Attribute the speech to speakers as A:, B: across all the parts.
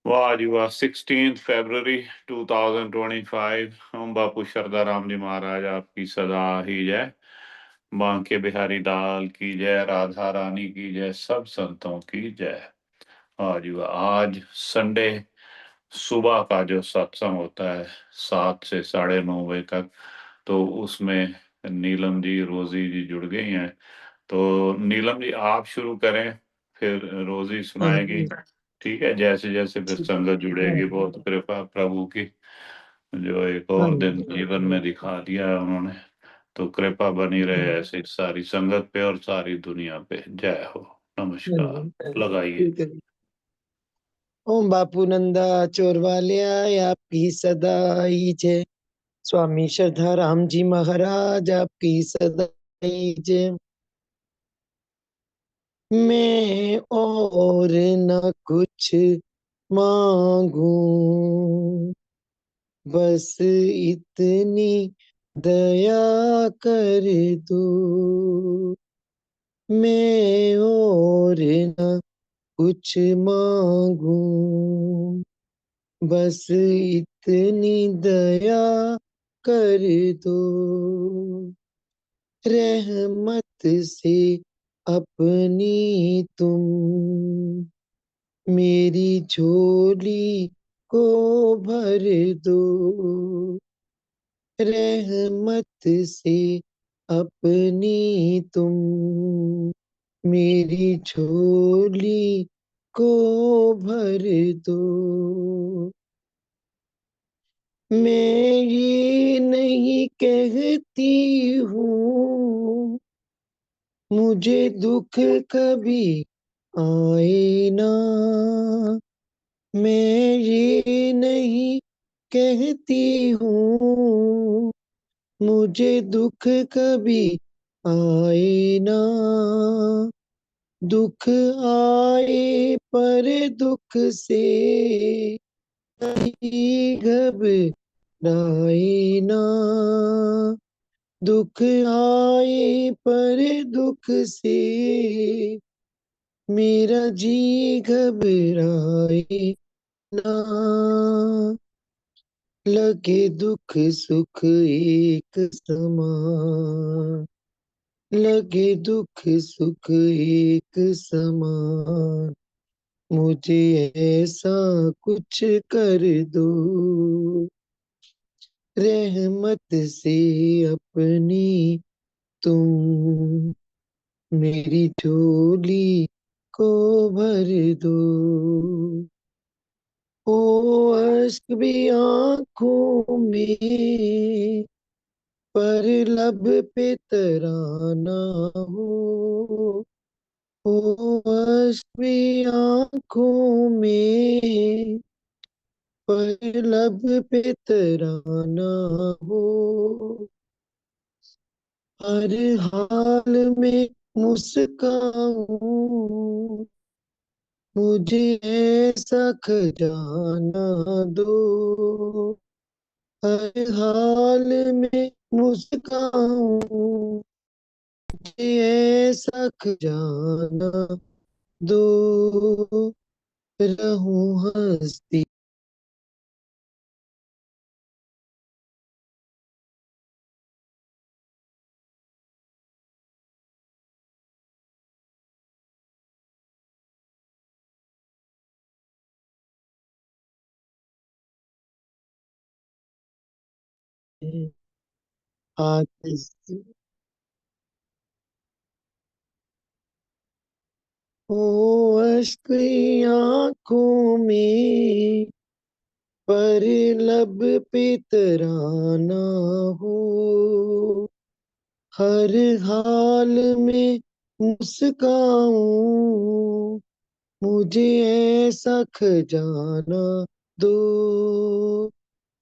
A: वाह जी वाह, 16 फरवरी 2025। हम बापू शरदा राम जी महाराज आपकी सदा ही जय। बांके बिहारी लाल की जय, राधा रानी की जय, सब संतों की जय। हाँ जी वाह, आज संडे सुबह का जो सत्संग होता है 7 से 9:30 बजे तक, तो उसमें नीलम जी रोजी जी जुड़ गई हैं। तो नीलम जी आप शुरू करें, फिर रोजी
B: हाँ
A: सुनाएगी।
B: जी,
A: ठीक है, जैसे जैसे फिर
B: ठीक।
A: संगत
B: हाँ
A: जुड़ेगी,
B: जी,
A: बहुत कृपा प्रभु की, जो एक
B: हाँ
A: और
B: जी,
A: दिन जीवन में दिखा दिया है उन्होंने। तो कृपा बनी
B: हाँ
A: रहे
B: जी,
A: ऐसे सारी संगत पे और सारी दुनिया पे। जय हो।
B: हाँ
A: नमस्कार।
B: जी,
A: लगाइए।
B: ठीक है जी। ओम बापू नंदा चोरवालिया आपकी सदा ही जय। स्वामी श्रद्धा राम जी महाराज आपकी सदा ही जय। मैं और न कुछ मांगू, बस इतनी दया कर दो। मैं और न कुछ मांगू, बस इतनी दया कर दो। रहमत से अपनी तुम मेरी झोली को भर दो। रहमत से अपनी तुम मेरी झोली को भर दो। मैं ये नहीं कहती हूँ मुझे दुख कभी आए ना। मैं ये नहीं कहती हूँ मुझे दुख कभी आए ना। दुख आए पर दुख से कहीं घबराए ना। दुख आए पर दुख से मेरा जी घबराए ना। लगे दुख सुख एक समान, लगे दुख सुख एक समान, मुझे ऐसा कुछ कर दो। रहमत से अपनी तुम मेरी झोली को भर दो। ओ अश्क भी आंखों में पर लब पे तराना हो। ओ अश्क भी आंखों में पर लब पे तराना हो। हर हाल में मुस्काऊं, मुझे ऐसा खजाना दो। हर हाल में मुस्काऊं, मुझे ऐसा खजाना दो। रहूं हंसती हाथ से। ओ अश्क आंखों में पर लब पे तराना हो। हर हाल में मुस्काऊं, मुझे ऐसा खजाना दो।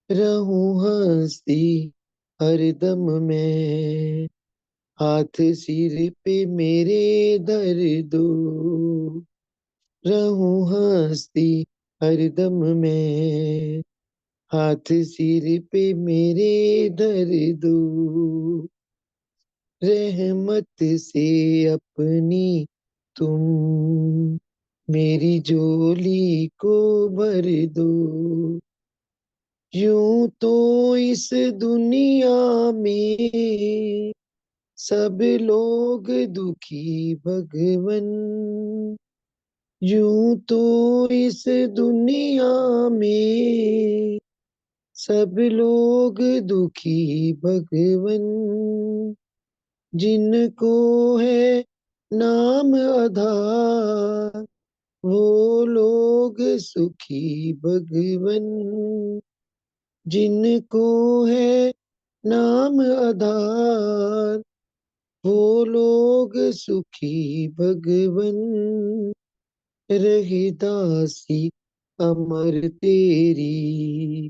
B: रहूं हंसती हरदम मैं, हाथ सिर पे मेरे धर दो। रहूं हंसती हरदम मैं, हाथ सिर पे मेरे धर दो। रहमत से अपनी तुम मेरी झोली को भर दो। यूं तो इस दुनिया में सब लोग दुखी भगवन। यूं तो इस दुनिया में सब लोग दुखी भगवन। जिनको है नाम आधार वो लोग सुखी भगवन। जिनको है नाम आधार वो लोग सुखी भगवन। रहिदासी अमर तेरी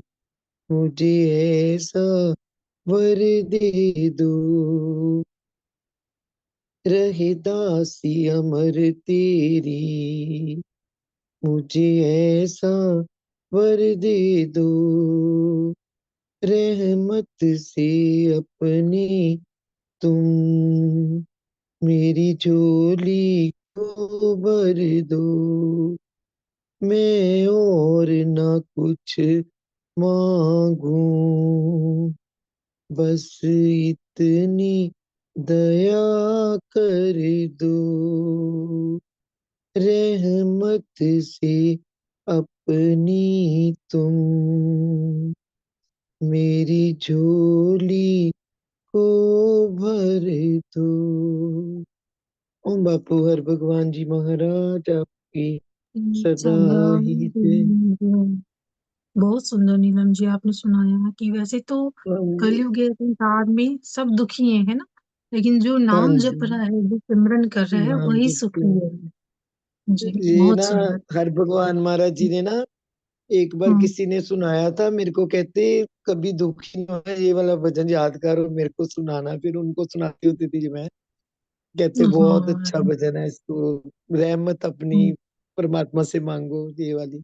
B: मुझे ऐसा वर दे दो। रहिदासी अमर तेरी मुझे ऐसा वर दे दो। रहमत से अपनी तुम मेरी झोली को भर दो। मैं और ना कुछ मांगू बस इतनी दया कर दो। रहमत से अपनी तुम मेरी झोली को भर दो। ओम बापू हर भगवान जी महाराज आपकी सदा
C: सदा
B: ही जय।
C: बहुत सुंदर नीलम जी आपने सुनाया कि वैसे तो
B: हाँ जी,
C: कलयुग के संसार में सब दुखी है ना, लेकिन जो
B: हाँ
C: नाम जप
B: जी,
C: रहा है, जो सिमरन कर रहा है,
B: नाम
C: वही
B: जपते
C: सुखी है।
B: हैं।
C: जी,
B: ये ना
C: बहुत सुंदर।
B: हर भगवान महाराज जी ने ना एक बार
C: हम्म।
B: किसी ने सुनाया था मेरे को, कहते कभी दुखी नहीं होना, ये वाला भजन याद करो मेरे को सुनाना। फिर उनको सुनाती होती थी मैं, कहते बहुत
C: हाँ।
B: अच्छा भजन है, इसको रहमत अपनी
C: हम्म।
B: परमात्मा से मांगो, ये वाली।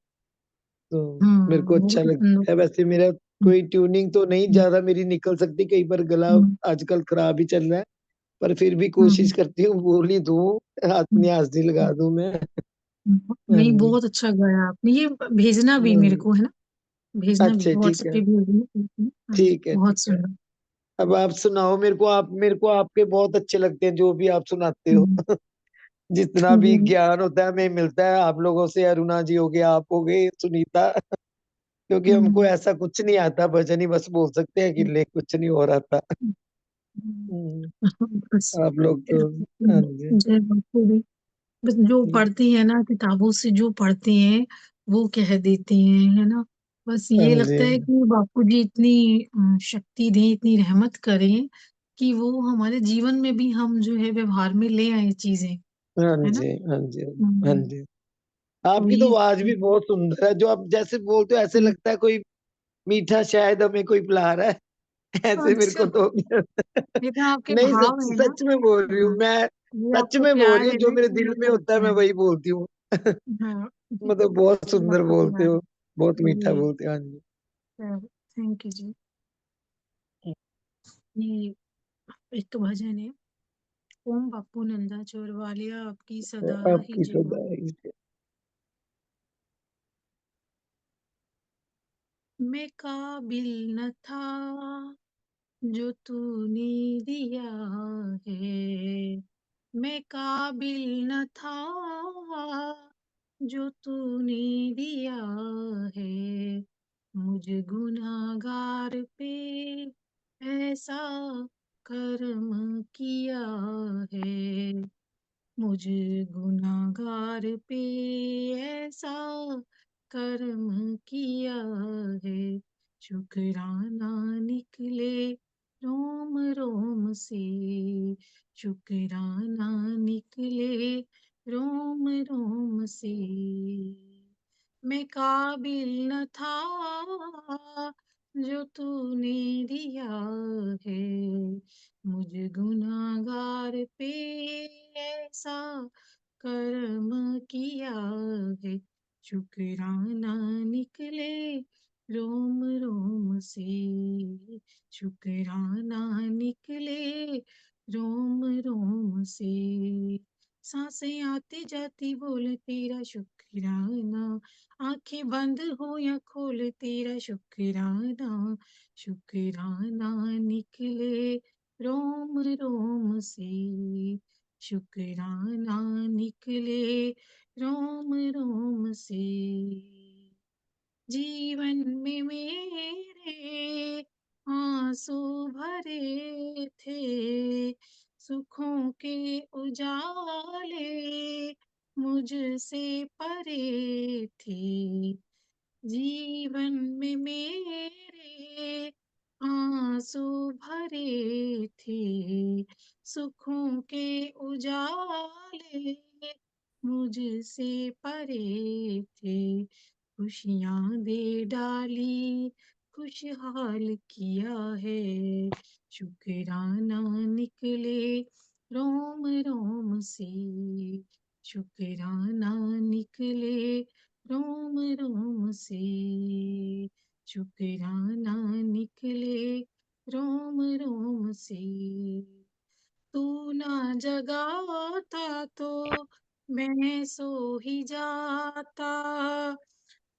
B: तो मेरे को अच्छा
C: बहुत सुंदर।
B: लगता है। वैसे मेरा
C: हम्म।
B: कोई ट्यूनिंग तो नहीं
C: हम्म।
B: ज्यादा मेरी निकल सकती, कई बार गला
C: हम्म।
B: आजकल खराब ही चल रहा है, पर फिर भी
C: हम्म।
B: कोशिश करती हूँ बोल ही दूं,
C: हम्म।
B: अपनी हाजिरी लगा दूं मैं। हाँ
C: नहीं,
B: जी,
C: बहुत अच्छा गाया आपने। ये भेजना भी
B: हाँ
C: मेरे
B: जी।
C: को, है ना? भेजना भी
B: अच्छा ठीक
C: व्हाट्सएप
B: है,
C: पे भेजना। हाँ जी,
B: ठीक है, ठीक
C: बहुत
B: है।
C: सुंदर।
B: अब आप सुनाओ मेरे को, आप मेरे को आपके बहुत अच्छे लगते हैं जो भी आप सुनाते हो।
C: हम्म।
B: जितना भी
C: हम्म।
B: ज्ञान होता है हमें मिलता है आप लोगों से, अरुणा जी हो गए, आप हो गए, सुनीता। क्योंकि हमको
C: हम्म।
B: ऐसा कुछ नहीं आता, भजन ही बस बोल सकते हैं कि ले कुछ नहीं हो रहा था। हम्म,
C: बस
B: आप लोग तो। हाँ जी,
C: जय बापू भी। बस जो पढ़ती है ना, किताबों से जो पढ़ते हैं वो कह देते हैं, है ना? बस
B: हाँ
C: ये
B: जी,
C: लगता है कि बापू जी इतनी शक्ति दें, इतनी रहमत करें कि वो हमारे जीवन में भी हम जो है व्यवहार में ले आए चीजें,
B: हाँ
C: है ना?
B: जी, हाँ जी, हाँ
C: हम्म।
B: जी।
C: तो
B: आपकी तो
C: ये।
B: आवाज भी बहुत सुंदर है, जो आप जैसे बोलते हो ऐसे लगता है कोई मीठा शायद हमें कोई पिला रहा है। ऐसे मेरे
C: अच्छा,
B: को तो
C: ये तो आपके
B: नहीं,
C: भाव
B: सच
C: है ना।
B: सच में बोल रही हूँ
C: हाँ,
B: मैं।
C: ये
B: सच
C: आपका
B: में बोल
C: प्यार
B: रही हूँ,
C: है
B: जो
C: ना,
B: मेरे दिल
C: इसलिए
B: में
C: ऐसा
B: होता है
C: लगता
B: मैं
C: है।
B: वही बोलती हूँ।
C: हाँ।
B: मतलब बहुत
C: ये
B: सुंदर
C: आपका
B: बोलते
C: प्यार
B: हो, बहुत मीठा
C: है।
B: बोलते हो। हाँ जी।
C: थैंक यू जी। ये एक भजन है। ओम बापू नंदा चोर वालिया आपकी सदा ही
B: आपकी
C: जय हो।
B: सदा ही।
C: मैं काबिल न था जो तूने दिया है। मैं काबिल न था जो तूने दिया है। मुझ गुनाहगार पे ऐसा कर्म किया है। मुझ गुनाहगार पे ऐसा कर्म किया है। शुक्राना निकले रोम रोम से। शुक्राना निकले रोम रोम से। मैं काबिल न था जो तूने दिया है। मुझ गुनाहगार पे ऐसा कर्म किया है। शुक्राना निकले रोम रोम से। शुक्राना निकले रोम रोम से। सांसें आती जाती बोले तेरा शुक्राना, आंखें बंद हो या खोले तेरा शुक्राना, शुक्राना निकले रोम रोम से, शुक्राना निकले रोम रोम से। जीवन में मेरे आंसू भरे थे, सुखों के उजाले मुझसे परे थे। जीवन में मेरे आंसू भरे थे, सुखों के उजाले मुझसे परे थे। खुशियाँ दे डाली, खुशहाल किया है, शुक्राना निकले रोम रोम से, शुक्राना निकले रोम रोम से, शुक्राना निकले रोम रोम से। तू ना जगाता तो मैं सो ही जाता,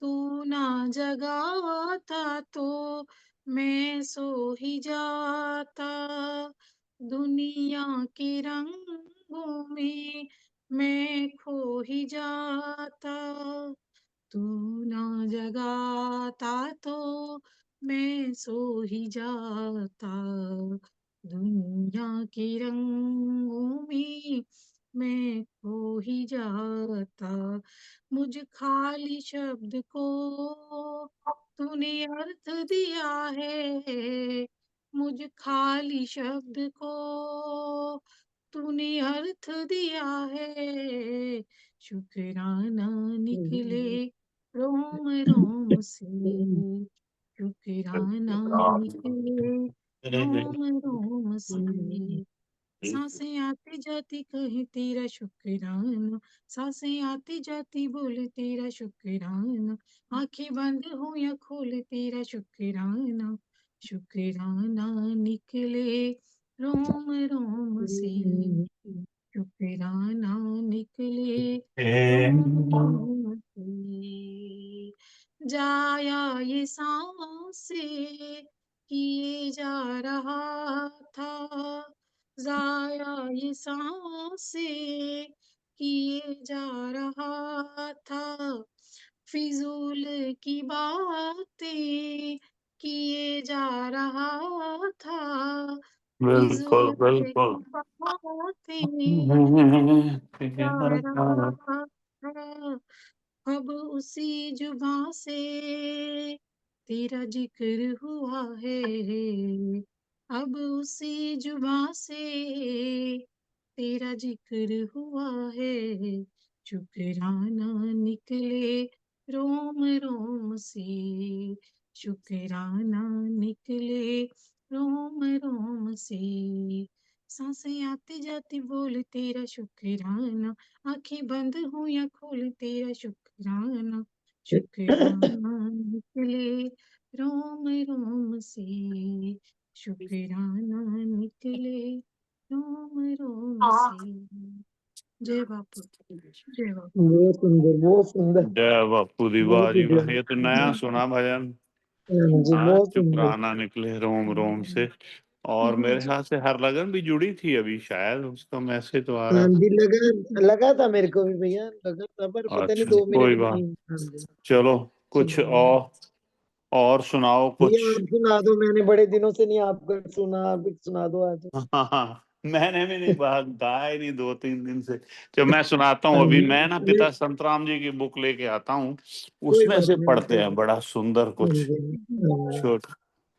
C: तू ना जगाता तो मैं सो ही जाता। दुनिया के रंगों में मैं खो ही जाता, तू ना जगाता तो मैं सो ही जाता। दुनिया के रंगों में मैं खो ही जाता। मुझ खाली शब्द को तूने अर्थ दिया है, मुझ खाली शब्द को तूने अर्थ दिया है, शुक्राना निकले रोम रोम से, शुक्राना निकले रोम रोम से। सांसें आती जाती कहे तेरा शुक्राना, सांसें आती जाती बोले तेरा शुक्राना, आंखें बंद हो या खोले तेरा शुक्राना, शुक्राना निकले रोम रोम से, शुक्राना निकले रोम रोम से। जाया ये सांसें किए जा रहा था, जाया ये सांसें किए जा रहा था, फिजूल की बातें किए जा रहा था,
A: बिल्कुल
C: फिजूल
A: बिल्कुल।
C: की बातें जा रहा था। अब उसी जुबां से तेरा जिक्र हुआ है, अब उसी जुबां से तेरा जिक्र हुआ है, शुक्राना निकले रोम रोम से, शुक्राना निकले रोम रोम से। सांसें आती जाती बोल तेरा शुक्राना, आंखें बंद हो या खोल तेरा शुक्राना, शुक्राना निकले रोम रोम से, शुक्राना निकले रोम रोम से। जय बापू, जय बापू।
B: बहुत सुंदर, बहुत सुंदर,
A: जय बापू दी, वाह
B: बहुत
A: जी
B: ही
A: वाह, ये तो नया
B: प्यारा।
A: सुना भजन।
B: हाँ जी,
A: हाँ,
B: बहुत सुंदर।
A: शुक्राना निकले रोम रोम से। और
C: हाँ
A: मेरे
C: जी,
A: ख्याल से हर लगन भी जुड़ी थी अभी, शायद उसका मैसेज तो आ
B: हाँ
A: रहा
B: जी, लगा लगा था मेरे को भी भैया, लगा था पर
A: था।
B: पता नहीं
A: अच्छा,
B: 2 मिनट
A: कोई
B: में
A: बात।
B: नहीं। हाँ जी,
A: चलो, कुछ
B: चलिए
A: और सुनाओ
B: भैया,
A: कुछ।
B: आप सुना दो, मैंने बड़े दिनों से नहीं आपका सुना, आप भी सुना दो आज।
A: हाँ, मैंने भी नहीं बात गाया ही नहीं 2-3 दिन से। जब मैं सुनाता हूँ,
B: हाँ
A: अभी
B: जी,
A: मैं ना पिता संतराम जी की बुक लेके आता हूँ,
B: कोई
A: उसमें
B: बात
A: से
B: नहीं,
A: पढ़ते हैं बड़ा सुंदर
B: हाँ
A: कुछ
B: जी, हाँ
A: छोट,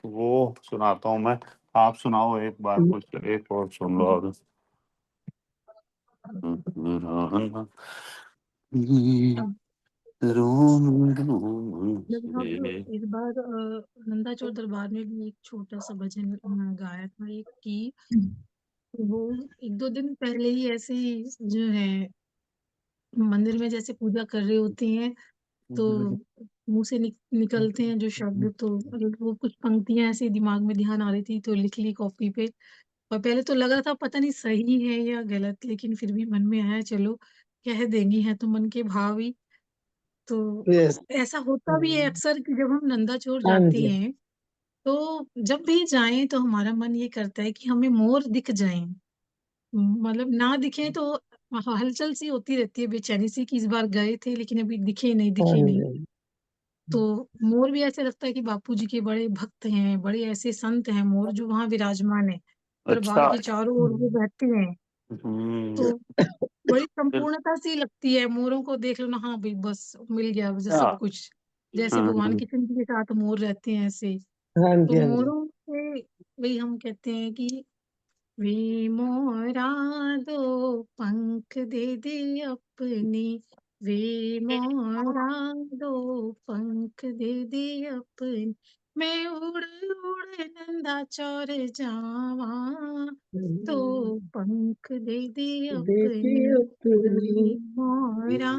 A: वो सुनाता हूँ मैं। आप सुनाओ एक बार
B: जी।
A: कुछ, एक और सुन लो अब।
C: अब
A: रोम रोम
C: जब हम
A: से।
C: इस बार नंदा चौर दरबार में भी एक छोटा सा भजन गाया था एक की, वो 1-2 दिन पहले ही ऐसे ही जो है मंदिर में जैसे पूजा कर रहे होते हैं तो मुंह से निकलते हैं जो शब्द, तो अगर वो कुछ पंक्तियां ऐसे दिमाग में ध्यान आ रही थी तो लिख ली कॉपी पे, और पहले तो लग रहा था पता नहीं सही है या गलत, लेकिन फिर भी मन में आया चलो कह देंगी, है तो मन के भाव ही। तो
B: यस।
C: ऐसा होता भी है अक्सर कि जब हम नंदाचोर
B: हाँ
C: जाते
B: जी।
C: हैं तो जब भी जाएं तो हमारा मन ये करता है कि हमें मोर दिख जाएं। मतलब ना दिखे तो हलचल सी होती रहती है, बेचैनी सी कि इस बार गए थे लेकिन अभी दिखे नहीं,
B: हाँ
C: दिखे नहीं।
B: जी।
C: तो मोर भी ऐसे लगता है कि बापू जी के बड़े भक्त हैं, बड़े ऐसे संत हैं मोर जो वहां विराजमान है,
A: अच्छा।
C: दरबार के चारों ओर वो बहते हैं।
A: हम्म।
C: तो बड़ी संपूर्णता सी लगती है, मोरों को देख लो ना, हाँ भाई बस मिल गया मुझे सब
A: हाँ।
C: कुछ। जैसे भगवान
A: हाँ।
C: कृष्ण जी के साथ मोर रहते हैं ऐसे।
B: हाँ
C: तो
B: जी। हाँ जी।
C: मोरों से वही हम कहते हैं कि वे मोरा दो पंख दे दे अपने, वे मोरा दो पंख दे दे अपने, मैं उड़ उड़ नंदा चौर जावा, दो पंख दे दे
B: देती
C: अपने,
B: अपनी।
C: वे मोरा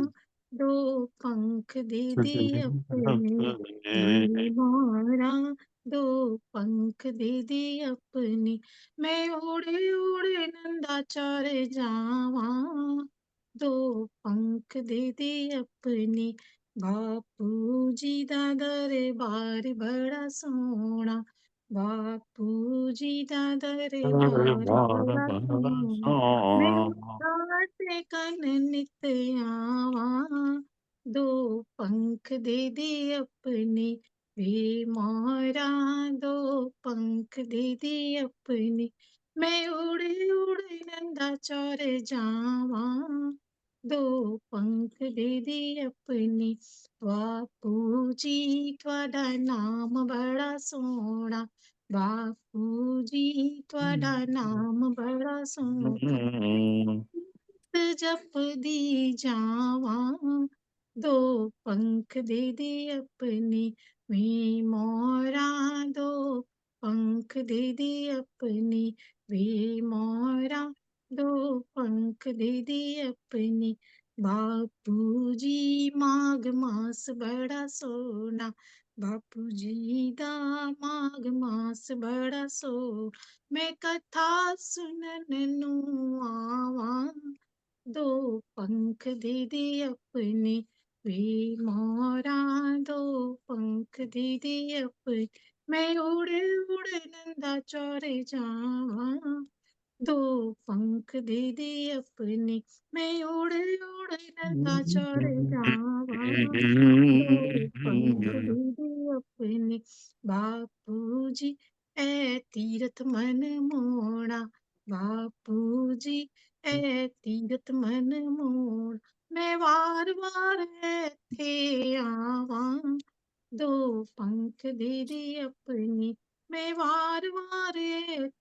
C: दो पंख दे दे अपने, वे मोरा दो पंख दे दे अपने, मैं उड़े उड़े नंदाचौर जावा, दो पंख दे दे अपने, बापू जी दा दरबार बड़ा सोहना, बापू जी दा दरबार बड़ा सोहना, मैं मुस्कान से कन नित आवा, दो पंख दे दे अपने, वे मोरा दो पंख दे दे अपने, मैं उड़े उड़े नंदा चौर जावा, दो पंख दे दे अपने, बापू जी थोड़ा नाम बड़ा सोहना, बापू जी थोड़ा नाम बड़ा सोहना, जप दी जावा, दो पंख दे दे अपने, वे मोरा दो पंख दे दे अपने, वे मोरा दो पंख दे दे अपने, बापू जी माघ मास बड़ा सोना, बापू जी दा माघ मास बड़ा सो, मैं कथा सुनन नू आवा, दो पंख दे दे अपने, वे मोरा दो पंख दे दे अपने, मैं उड़े उड़े नंदा चौरे जावा, दो पंख दे दे अपने, मैं उड़े उड़े नंदा चौरे जावा, दो पंख दे दे अपने, बापू जी ए तीरथ मन मोड़ा, बापू जी ए तीरथ मन मोड़, मैं वार वार थे आवा, दो पंख दे दे अपने, मैं वार वार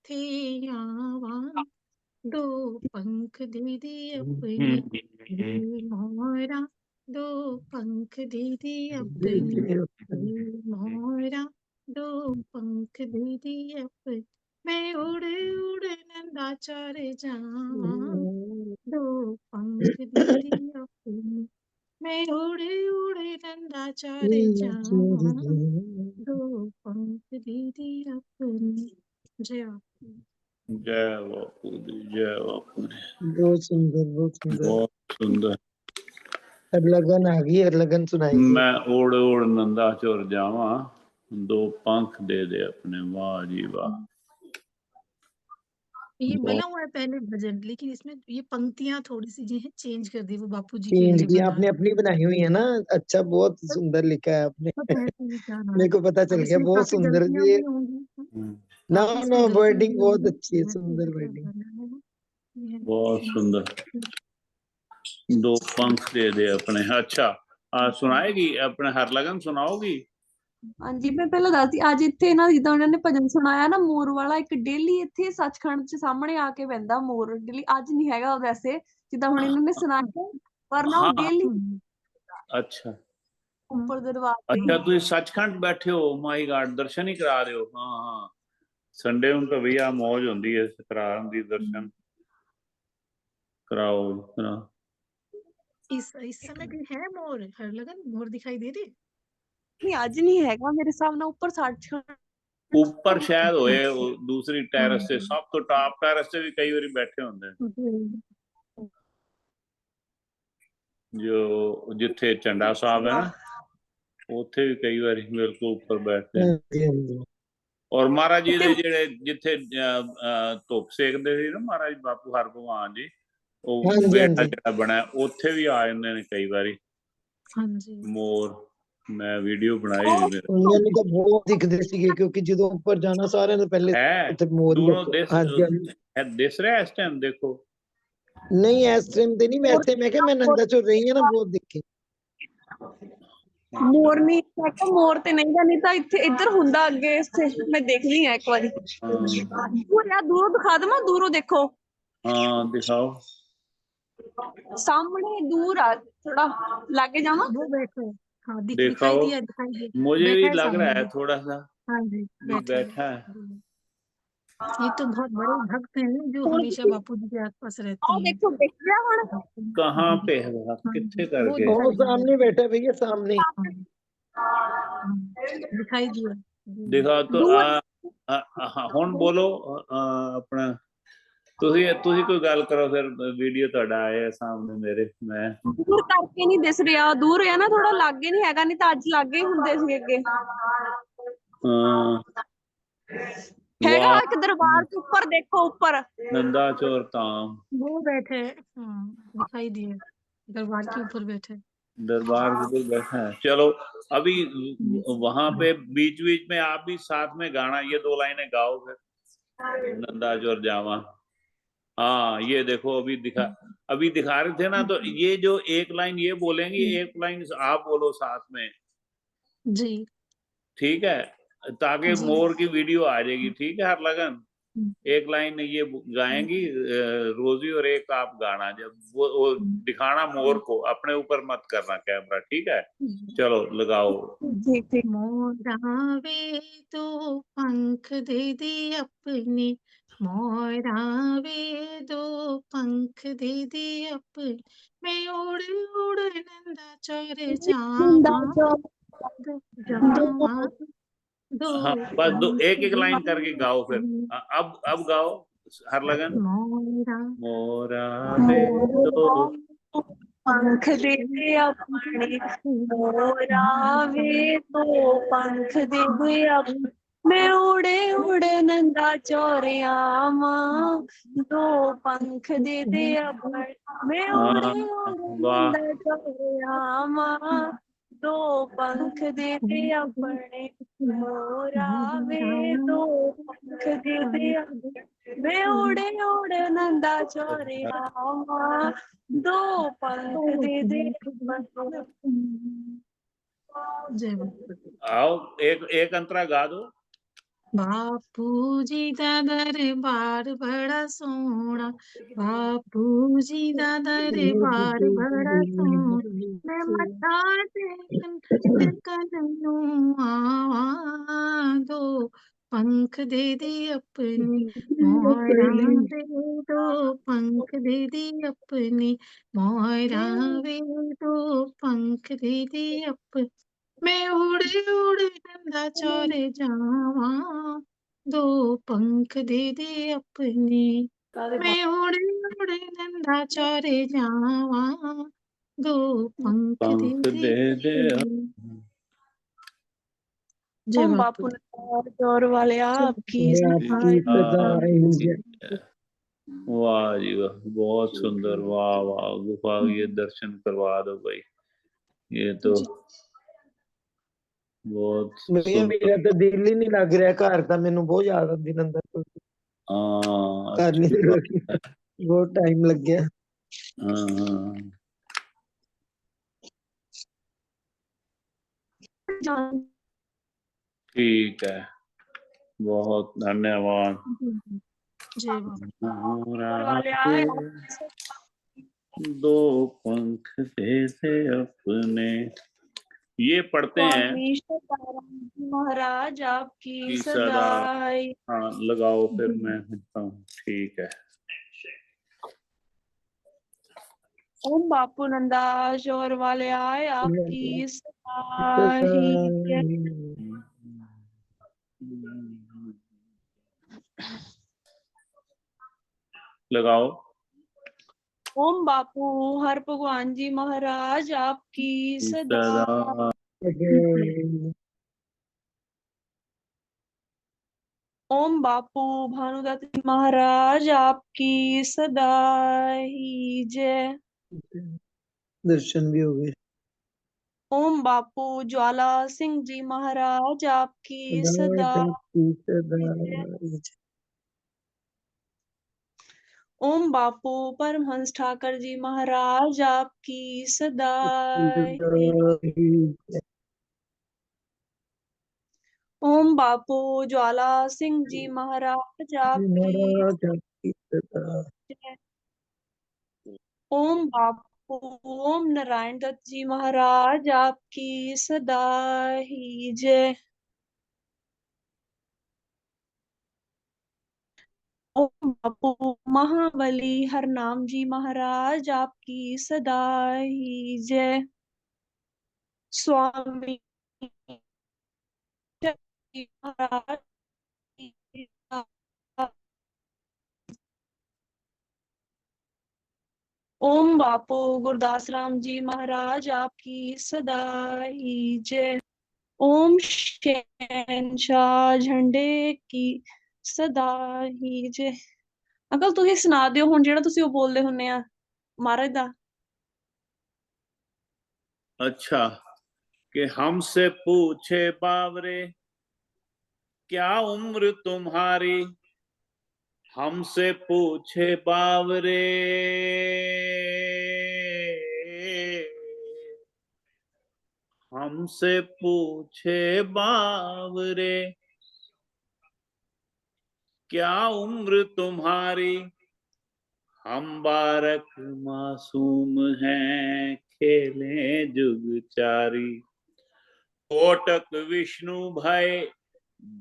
C: थे आवा, दो पंख दे दे अपने, वे मोरा दो पंख दे दे अपने, वे मोरा दो पंख दे दे अपने, मैं उड़े उड़े नंदा चौर जावा, दो पंख दे दे अपने, मैं उड़े उड़े नंदा चौर जावा, दो पंख दे दे अपने। जय बापू।
A: जय बापू दी, जय बापू दी।
B: बहुत सुंदर, बहुत सुंदर।
A: बहुत सुंदर।
B: लगन आ गई, लगन सुनाएगी।
A: मैं उड़ उड़ नंदा चोर जावा, दो पंख दे दे अपने, वाह जी वाह।
C: ये बना
A: बहुत
C: हुआ है पहले भजन, लेकिन इसमें ये पंक्तियां थोड़ी सी जो है चेंज कर दी, वो बापू जी के
B: चेंज
C: लिए
B: की
C: बना
B: आपने
C: है।
B: अपनी बनाई हुई है ना। अच्छा, बहुत
C: पर
B: सुंदर लिखा है आपने।
C: पता है कि क्या नाम
B: मेरे
C: है।
B: को पता
C: अब
B: चल गया,
C: इसमें
B: बहुत
C: काफी
B: सुंदर
C: गलतियां
B: जी।
C: भी होंगी,
B: ना
C: काफी
B: ना,
C: इसमें गलतियां
B: वर्डिंग
C: भी
B: बहुत
C: होंगी,
B: अच्छी है,
C: मैं
B: सुंदर
C: चेंज कर
B: वर्डिंग।
C: देना है। ये है
A: बहुत
C: इसमें।
A: सुंदर। दो पंख दे दे अपने। अच्छा, सुनाएगी अपने हरलगन सुनाओगी?
D: ਹਾਂਜੀ ਮੈਂ ਪਹਿਲਾਂ ਦੱਸਦੀ, ਅੱਜ ਇੱਥੇ ਨਾ ਜਿੱਦਾਂ ਉਹਨਾਂ ਨੇ ਭਜਨ ਸੁਣਾਇਆ ਨਾ ਮੋਰ ਵਾਲਾ, ਇੱਕ ਡੇਲੀ ਇੱਥੇ ਸੱਚਖੰਡ ਚ ਸਾਹਮਣੇ ਆ ਕੇ ਬਹਿੰਦਾ ਮੋਰ, ਡੇਲੀ। ਅੱਜ ਨਹੀਂ ਹੈਗਾ ਵੈਸੇ, ਜਿੱਦਾਂ ਹੁਣ ਇਹਨਾਂ ਨੇ ਸੁਣਾਇਆ, ਪਰ ਨਾ
A: हाँ
D: ਉਹ ਡੇਲੀ
C: हम्म,
A: अच्छा।
D: ਉੱਪਰ ਦਰਬਾਰ ਤੇ
A: अच्छा, तुम सचखंड बैठे हो, माई गॉड, दर्शन ही करा रहे हो? हाँ हाँ, संडे ਨੂੰ ਤਾਂ भैया मौज होंदी है, करा दी दर्शन, कराओ करा।
C: इस समय भी है मोर, हर लगन मोर दिखाई दे रहे।
D: ਨਹੀਂ, ਅੱਜ ਨਹੀਂ ਹੈਗਾ ਮੇਰੇ ਹਿਸਾਬ ਨਾਲ ਉੱਪਰ ਸੱਚਖੰਡ
A: ਉੱਪਰ ਸ਼ਾਇਦ ਹੋਏ ਉਹ ਦੂਸਰੀ ਟੈਰਸ ਤੇ, ਸਭ ਤੋਂ ਟਾਪ ਟੈਰਸ ਤੇ ਵੀ ਕਈ ਵਾਰੀ ਬੈਠੇ ਹੁੰਦੇ ਜੋ ਜਿੱਥੇ ਝੰਡਾ ਸਾਹਿਬ ਹੈ ਨਾ, ਉੱਥੇ ਵੀ ਕਈ ਵਾਰੀ ਬਿਲਕੁਲ ਉੱਪਰ ਬੈਠਦੇ ਨੇ।
B: ਹਾਂਜੀ ਹਾਂਜੀ
A: ਔਰ ਮਹਾਰਾਜ ਜੀ ਦੇ ਜਿਹੜੇ ਜਿੱਥੇ ਧੁੱਪ ਸੇਕਦੇ ਸੀ ਨਾ ਮਹਾਰਾਜ ਬਾਪੂ ਹਰਭਗਵਾਨ ਜੀ, ਉਹ
B: ਹਾਂਜੀ
A: ਬੇਟਾ
B: ਹਾਂਜੀ
A: ਜਿਹੜਾ ਬਣਿਆ ਉੱਥੇ ਵੀ ਆ ਜਾਂਦੇ ਨੇ ਕਈ ਵਾਰੀ
C: ਹਾਂਜੀ
A: ਮੋਰ। ਮੈਂ ਵੀਡੀਓ ਬਣਾਈ ਸੀ ਮੇਰੇ
B: ਮੈਨੂੰ ਤਾਂ ਬਹੁਤ ਦਿਖਦੇ ਸੀਗੇ, ਕਿਉਂਕਿ ਜਦੋਂ ਉੱਪਰ ਜਾਣਾ ਸਾਰਿਆਂ ਤੋਂ ਪਹਿਲੇ
A: ਹੈ
B: ਉੱਥੇ ਮੋਰ ਹੀ
A: ਦੂਰੋਂ
B: ਦੇਖੋ। ਹਾਂਜੀ ਹਾਂਜੀ
A: ਦਿਸ ਰਿਹਾ ਇਸ ਟਾਈਮ ਦੇਖੋ।
B: ਨਹੀਂ ਇਸ ਟਾਈਮ ਤੇ ਨਹੀਂ, ਵੈਸੇ ਮੈਂ ਕਿਹਾ ਮੈਂ ਨੰਦਾ ਚੋਰ ਰਹੀ ਹਾਂ ਨਾ, ਬਹੁਤ ਦੇਖੇ।
D: ਮੋਰ ਨਹੀਂ, ਮੈਂ ਕਿਹਾ ਮੋਰ ਤੇ ਨਹੀਂ ਗਾ, ਨਹੀਂ ਤਾਂ ਇੱਥੇ ਇੱਧਰ ਹੁੰਦਾ ਅੱਗੇ, ਇੱਥੇ ਮੈਂ ਦੇਖਦੀ ਹਾਂ ਇੱਕ ਵਾਰੀ। ਦੂਰ ਆ, ਦੂਰੋਂ ਦਿਖਾ ਦੇਵਾਂ, ਦੂਰੋਂ ਦੇਖੋ।
A: हाँ दिखाओ।
D: सामने दूर आ, थोड़ा लागे जावा।
C: वो बैठे हैं। हाँ दिखाई
A: दिखाओ,
C: दिया दिखाई दिया।
A: मुझे
C: बैठा
A: भी
C: है
A: लग रहा
C: सामने
A: है
C: में।
A: थोड़ा सा
C: हाँ जी
A: भी
C: बैठा
A: बैठा है।
C: है। ये तो बहुत बड़े भक्त हैं जो हमेशा बापू जी के आसपास रहते
D: आओ
C: हैं।
D: देखो, देख रहा हूँ।
A: कहाँ पे है वह?
C: हाँ,
A: कितने
C: वो
A: करके?
B: वो
C: दिखाई दिया।
B: सामने बैठा है भैया, सामने।
C: हाँ, हाँ, दिखाई दिया।
A: दिखाओ तो
D: दूर
A: ਹੁਣ ਬੋਲੋ ਆਪਣਾ ਤੁਸੀਂ ਕੋਈ ਗੱਲ ਕਰੋ ਫਿਰ, ਵੀਡੀਓ ਤੁਹਾਡਾ ਆਇਆ ਸਾਹਮਣੇ ਮੇਰੇ। ਮੈਂ
D: दूर करके नहीं दिस रहा, दूर है ना थोड़ा, लागे नहीं हैगा, नहीं तो अज लागे ही हुंदे सी अगे। हैगा
A: वाह,
D: एक दरबार के ऊपर देखो, ऊपर
A: नंदा चोर धाम
C: वो बैठे हैं। दिखाई दिए दरबार के ऊपर बैठे।
A: दरबार के ऊपर बैठा है। चलो अभी वहां पे बीच बीच में आप भी साथ में गाना, ये 2 लाइनें गाओ फिर, नंदा चोर जावा। हाँ ये देखो अभी दिखा रहे थे ना, तो ये जो एक लाइन ये बोलेंगे, एक लाइन आप बोलो साथ में,
C: जी
A: ठीक है, ताकि
C: जी।
A: मोर की वीडियो आ जाएगी। ठीक है हर लगन, एक लाइन ये गाएंगी रोजी और एक आप गाना, जब वो दिखाना मोर को, अपने ऊपर मत करना कैमरा, ठीक है। चलो लगाओ।
D: ठीक ठीक।
C: मोरावे तो पंख दे दे अपने, मोरावे दो पंख दे दे अपने, मैं उड़ उड़ नंदा चोर जावा, जावा दो
A: हाँ बस
C: पंख
A: एक एक
C: दे
A: लाइन
C: दे
A: करके गाओ फिर।
C: अपने।
A: अब गाओ हर लगन।
C: मोरा
A: मोरावे तो
D: पंख दे दे अपने, मोरावे तो पंख दे दे अपने, मैं उड़े उड़े नंदा चोरिया माँ, 2 पंख दे दे अपने, मैं उड़े उड़े
A: वाह
D: नंदा चोरिया माँ, 2 पंख दे दे अपने, मोरावे 2 पंख दे दे अपने, मैं उड़े उड़े नंदा चोरिया माँ, 2 पंख दे दे अपने।
C: जय बापू।
A: आओ एक अंतरा गा दो।
C: बापू जी दा दरबार बड़ा सोहना, बापू जी दा दरबार बड़ा सोहना, मैं मत्था टेकन नूं आवा, 2 पंख दे दे अपने, मोरा वे 2 पंख दे दे अपने, मोरा वे 2 पंख दे दे अपने, मैं उड़े उड़े नंदा चोर जावा, 2 पंख दे दे अपने, मैं उड़े उड़े नंदा चोर जावा, 2 पंख दे दे अपने। जय
D: ओम
C: बापू।
D: बापू चोर वाले आपकी
B: आपकी सदाई जय।
A: वाह जी वाह, बहुत सुंदर, वाह वाह। गुफा ये दर्शन करवा दो भाई, ये तो बहुत
B: भैया
A: सुंदर।
B: मेरा तो दिल ही नहीं लग रहा घर का, मैनू बहुत याद आती नंदा चोर।
A: हाँ
B: घर
A: अच्छी
B: नहीं
A: बात
B: लगी,
A: है।
B: बहुत टाइम लग गया।
A: हाँ ठीक है, बहुत धन्यवाद।
C: जय बापू।
A: मोरावे 2 पंख दे दे अपने, ये पढ़ते हैं
D: स्वामी सीताराम महाराज आपकी
A: कि सदा।
D: सदाई।
A: हाँ लगाओ फिर, मैं सुनता हूँ। ठीक है।
D: ओम बापू नंदा चोर वाले आए आपकी सदाई।
B: सदाई।
A: लगाओ।
D: ओम बापू हर भगवान जी महाराज आपकी सदा।
A: सदा
D: ओम बापू भानुदत्त जी महाराज आपकी सदा ही जय।
B: दर्शन भी हो गए।
D: ओम बापू ज्वाला सिंह जी महाराज आपकी सदा
B: आपकी सदा
D: जय।
B: ही जय।
D: ओम बापू परमहंस ठाकर जी महाराज आपकी सदा ही। ओम बापू ज्वाला सिंह जी महाराज आपकी
B: महाराज आपकी सदा।
D: जय। ओम बापू ओम नारायण दत्त जी महाराज आपकी सदा ही जय। ओम बापू महाबली हरनाम जी महाराज आपकी सदा ही जय। स्वामी जी महाराज की सदा। ओम बापू गुरदास राम जी महाराज आपकी सदा ही जय। ओम शहनशाह झंडे की सदा ही जय। अंकल ਤੁਸੀਂ ਸੁਣਾ ਦਿਓ ਹੁਣ ਜਿਹੜਾ ਤੁਸੀਂ ਉਹ ਬੋਲਦੇ ਹੁੰਨੇ ਆ ਮਹਾਰਾਜ ਦਾ।
A: अच्छा कि हमसे पूछे बावरे क्या उम्र तुम्हारी, हमसे पूछे बावरे हमसे पूछे बावरे क्या उम्र तुम्हारी, हम बारक मासूम हैं खेले जुगचारी। कोटक विष्णु भय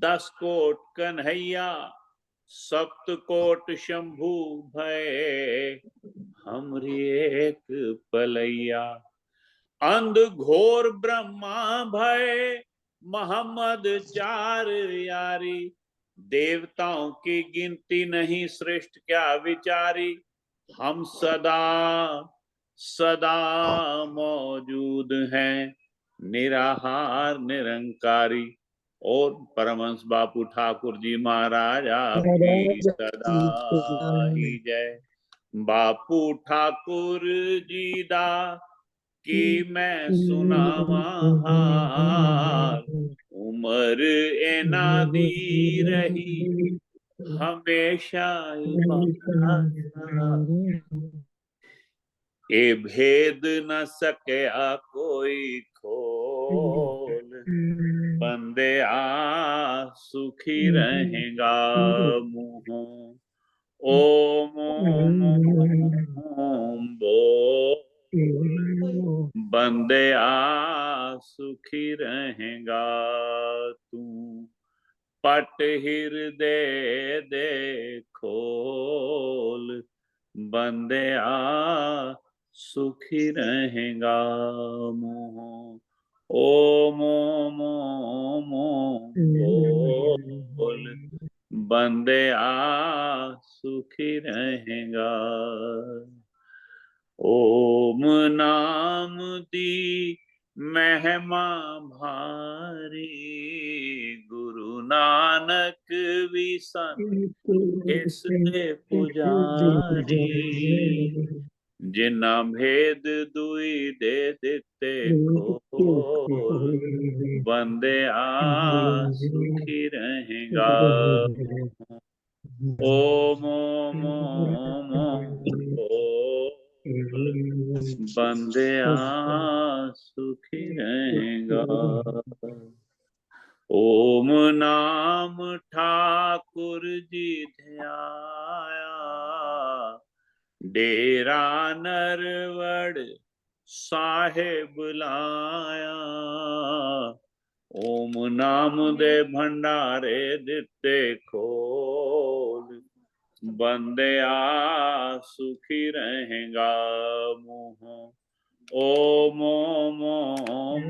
A: 10 कोट कन्हैया, सप्त कोट शंभु भय हमरी एक पलैया। अंध घोर ब्रह्मा भय मोहम्मद 4 यारी, देवताओं की गिनती नहीं श्रेष्ठ क्या विचारी। हम सदा सदा मौजूद हैं निराहार निरंकारी। और परमहंस बापू ठाकुर जी महाराज आपकी सदा ही जय। बापू ठाकुर जी दा कि मैं सुनावा हाल, उमर एना दी रही हमेशा ए भेद न सकया कोई खोल, बंदे आ सुखी रहेगा मुँह। ओम ओम ओम बोल, बंदे आ सुखी रहेगा तू। पट हृदय दे खोल, बंदे आ सुखी रहेगा मुँह। ओम ओम ओम बोल, बंदे आ सुखी रहेगा। ओम नाम दी महिमा भारी, गुरु नानक भी सन इसके पुजारी। जिन्ना भेद दुई दे दिते खोल, बंदे आ सुखी रहेगा। ओम ओम ओम बोल, बंदे आ सुखी रहेगा। ओम नाम ठाकुर जी ध्याया, डेरा नरवड़ साहेब लाया। ओम नाम दे भंडारे दिते खोल, बंदे आ सुखी रहेगा मुँह। ओम ओम ओम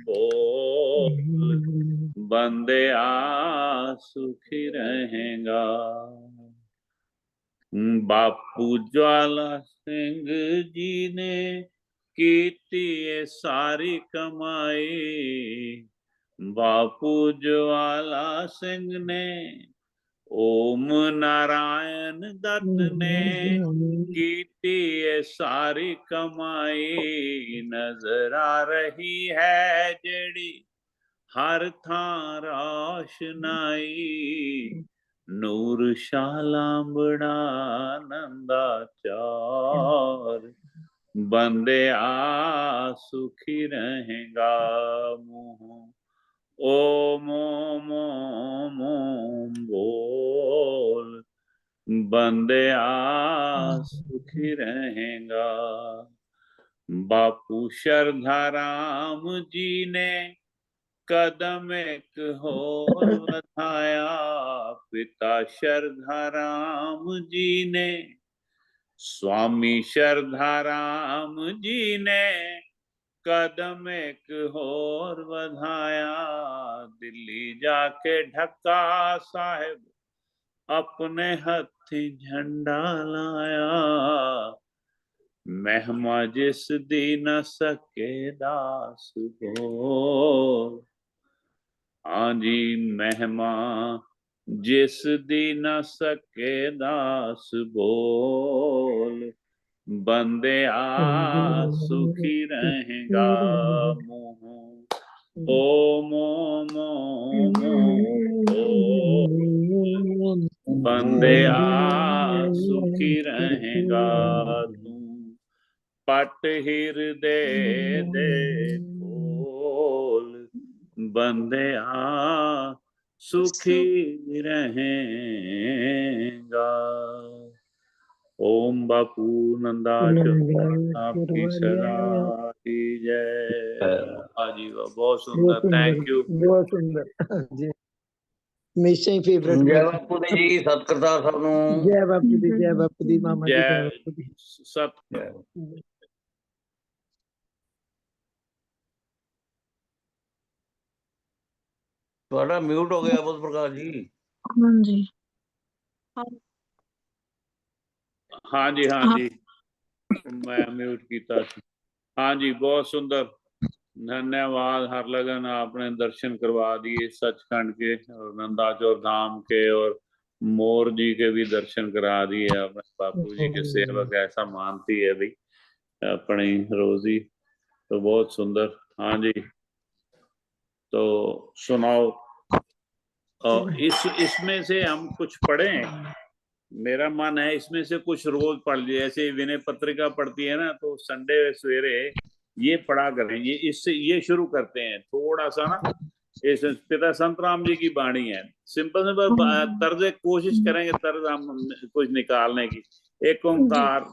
A: बोल, बंदे आ सुखी रहेगा। बापू ज्वाला सिंह जी ने कीती ये सारी कमाई। बापू ज्वाला सिंह ने ओम नारायण दत्त ने कीती ये सारी कमाई। नजर आ रही है जेड़ी हर थां रोशनाई। नूर शाला बड़ा नंदा चार। बंदे आ सुखी रहेगा। मुँह ओम ओम ओम ओम बोल। बंदे आ सुखी रहेगा। बापू श्रद्धा राम जी ने कदम एक होर बढ़ाया। पिता श्रद्धा राम जी ने स्वामी श्रद्धा राम जी ने कदम एक होर बढ़ाया। दिल्ली जाके ढक्का साहिब अपने हथी झंडा लाया। महिमा जिस दी न सके दास बोल। हाँ जी महिमा जिस दी न सके दास बोल। बंदे आ सुखी रहेगा। मुँह ओम ओम ओम ओम। बंदे आ सुखी रहेगा। तू पट हृदय दे खोल। बंदे आ सुखी रहेगा। ओम बापू नंदा आपकी सदा की जय। हाँ जी वाह, बहुत सुंदर, थैंक यू।
B: बहुत सुंदर जी, हमेशा ही फेवरेट।
E: जय बापू दी जी, सतकरतार साहब नूं
B: जय बापू दी, जय बापू दी, मामा जी जय
A: जय
B: बापू दी।
A: सत
E: ਤੁਹਾਡਾ म्यूट हो गया बुध प्रकाश जी।
C: हाँ जी
A: हाँ जी हाँ जी, मैं म्यूट किया। हाँ जी बहुत सुंदर, धन्यवाद हरलगन, आपने दर्शन करवा दिए सचखंड के और नंदाचौर धाम के, और मोर जी के भी दर्शन करा दिए अपने बापू जी के सेवक, ऐसा मानती है भाई अपनी रोजी। तो बहुत सुंदर। हाँ जी तो सुनाओ। और इसमें से हम कुछ पढ़ें, मेरा मन है इसमें से कुछ रोज पढ़ लिए। ऐसे विनय पत्रिका पढ़ती है ना, तो संडे सवेरे ये पढ़ा करें। ये इससे ये शुरू करते हैं थोड़ा सा ना। इस पिता संत राम जी की वाणी है, सिंपल सिंपल तर्ज, कोशिश करेंगे तर्ज हम कुछ निकालने की। एक ओंकार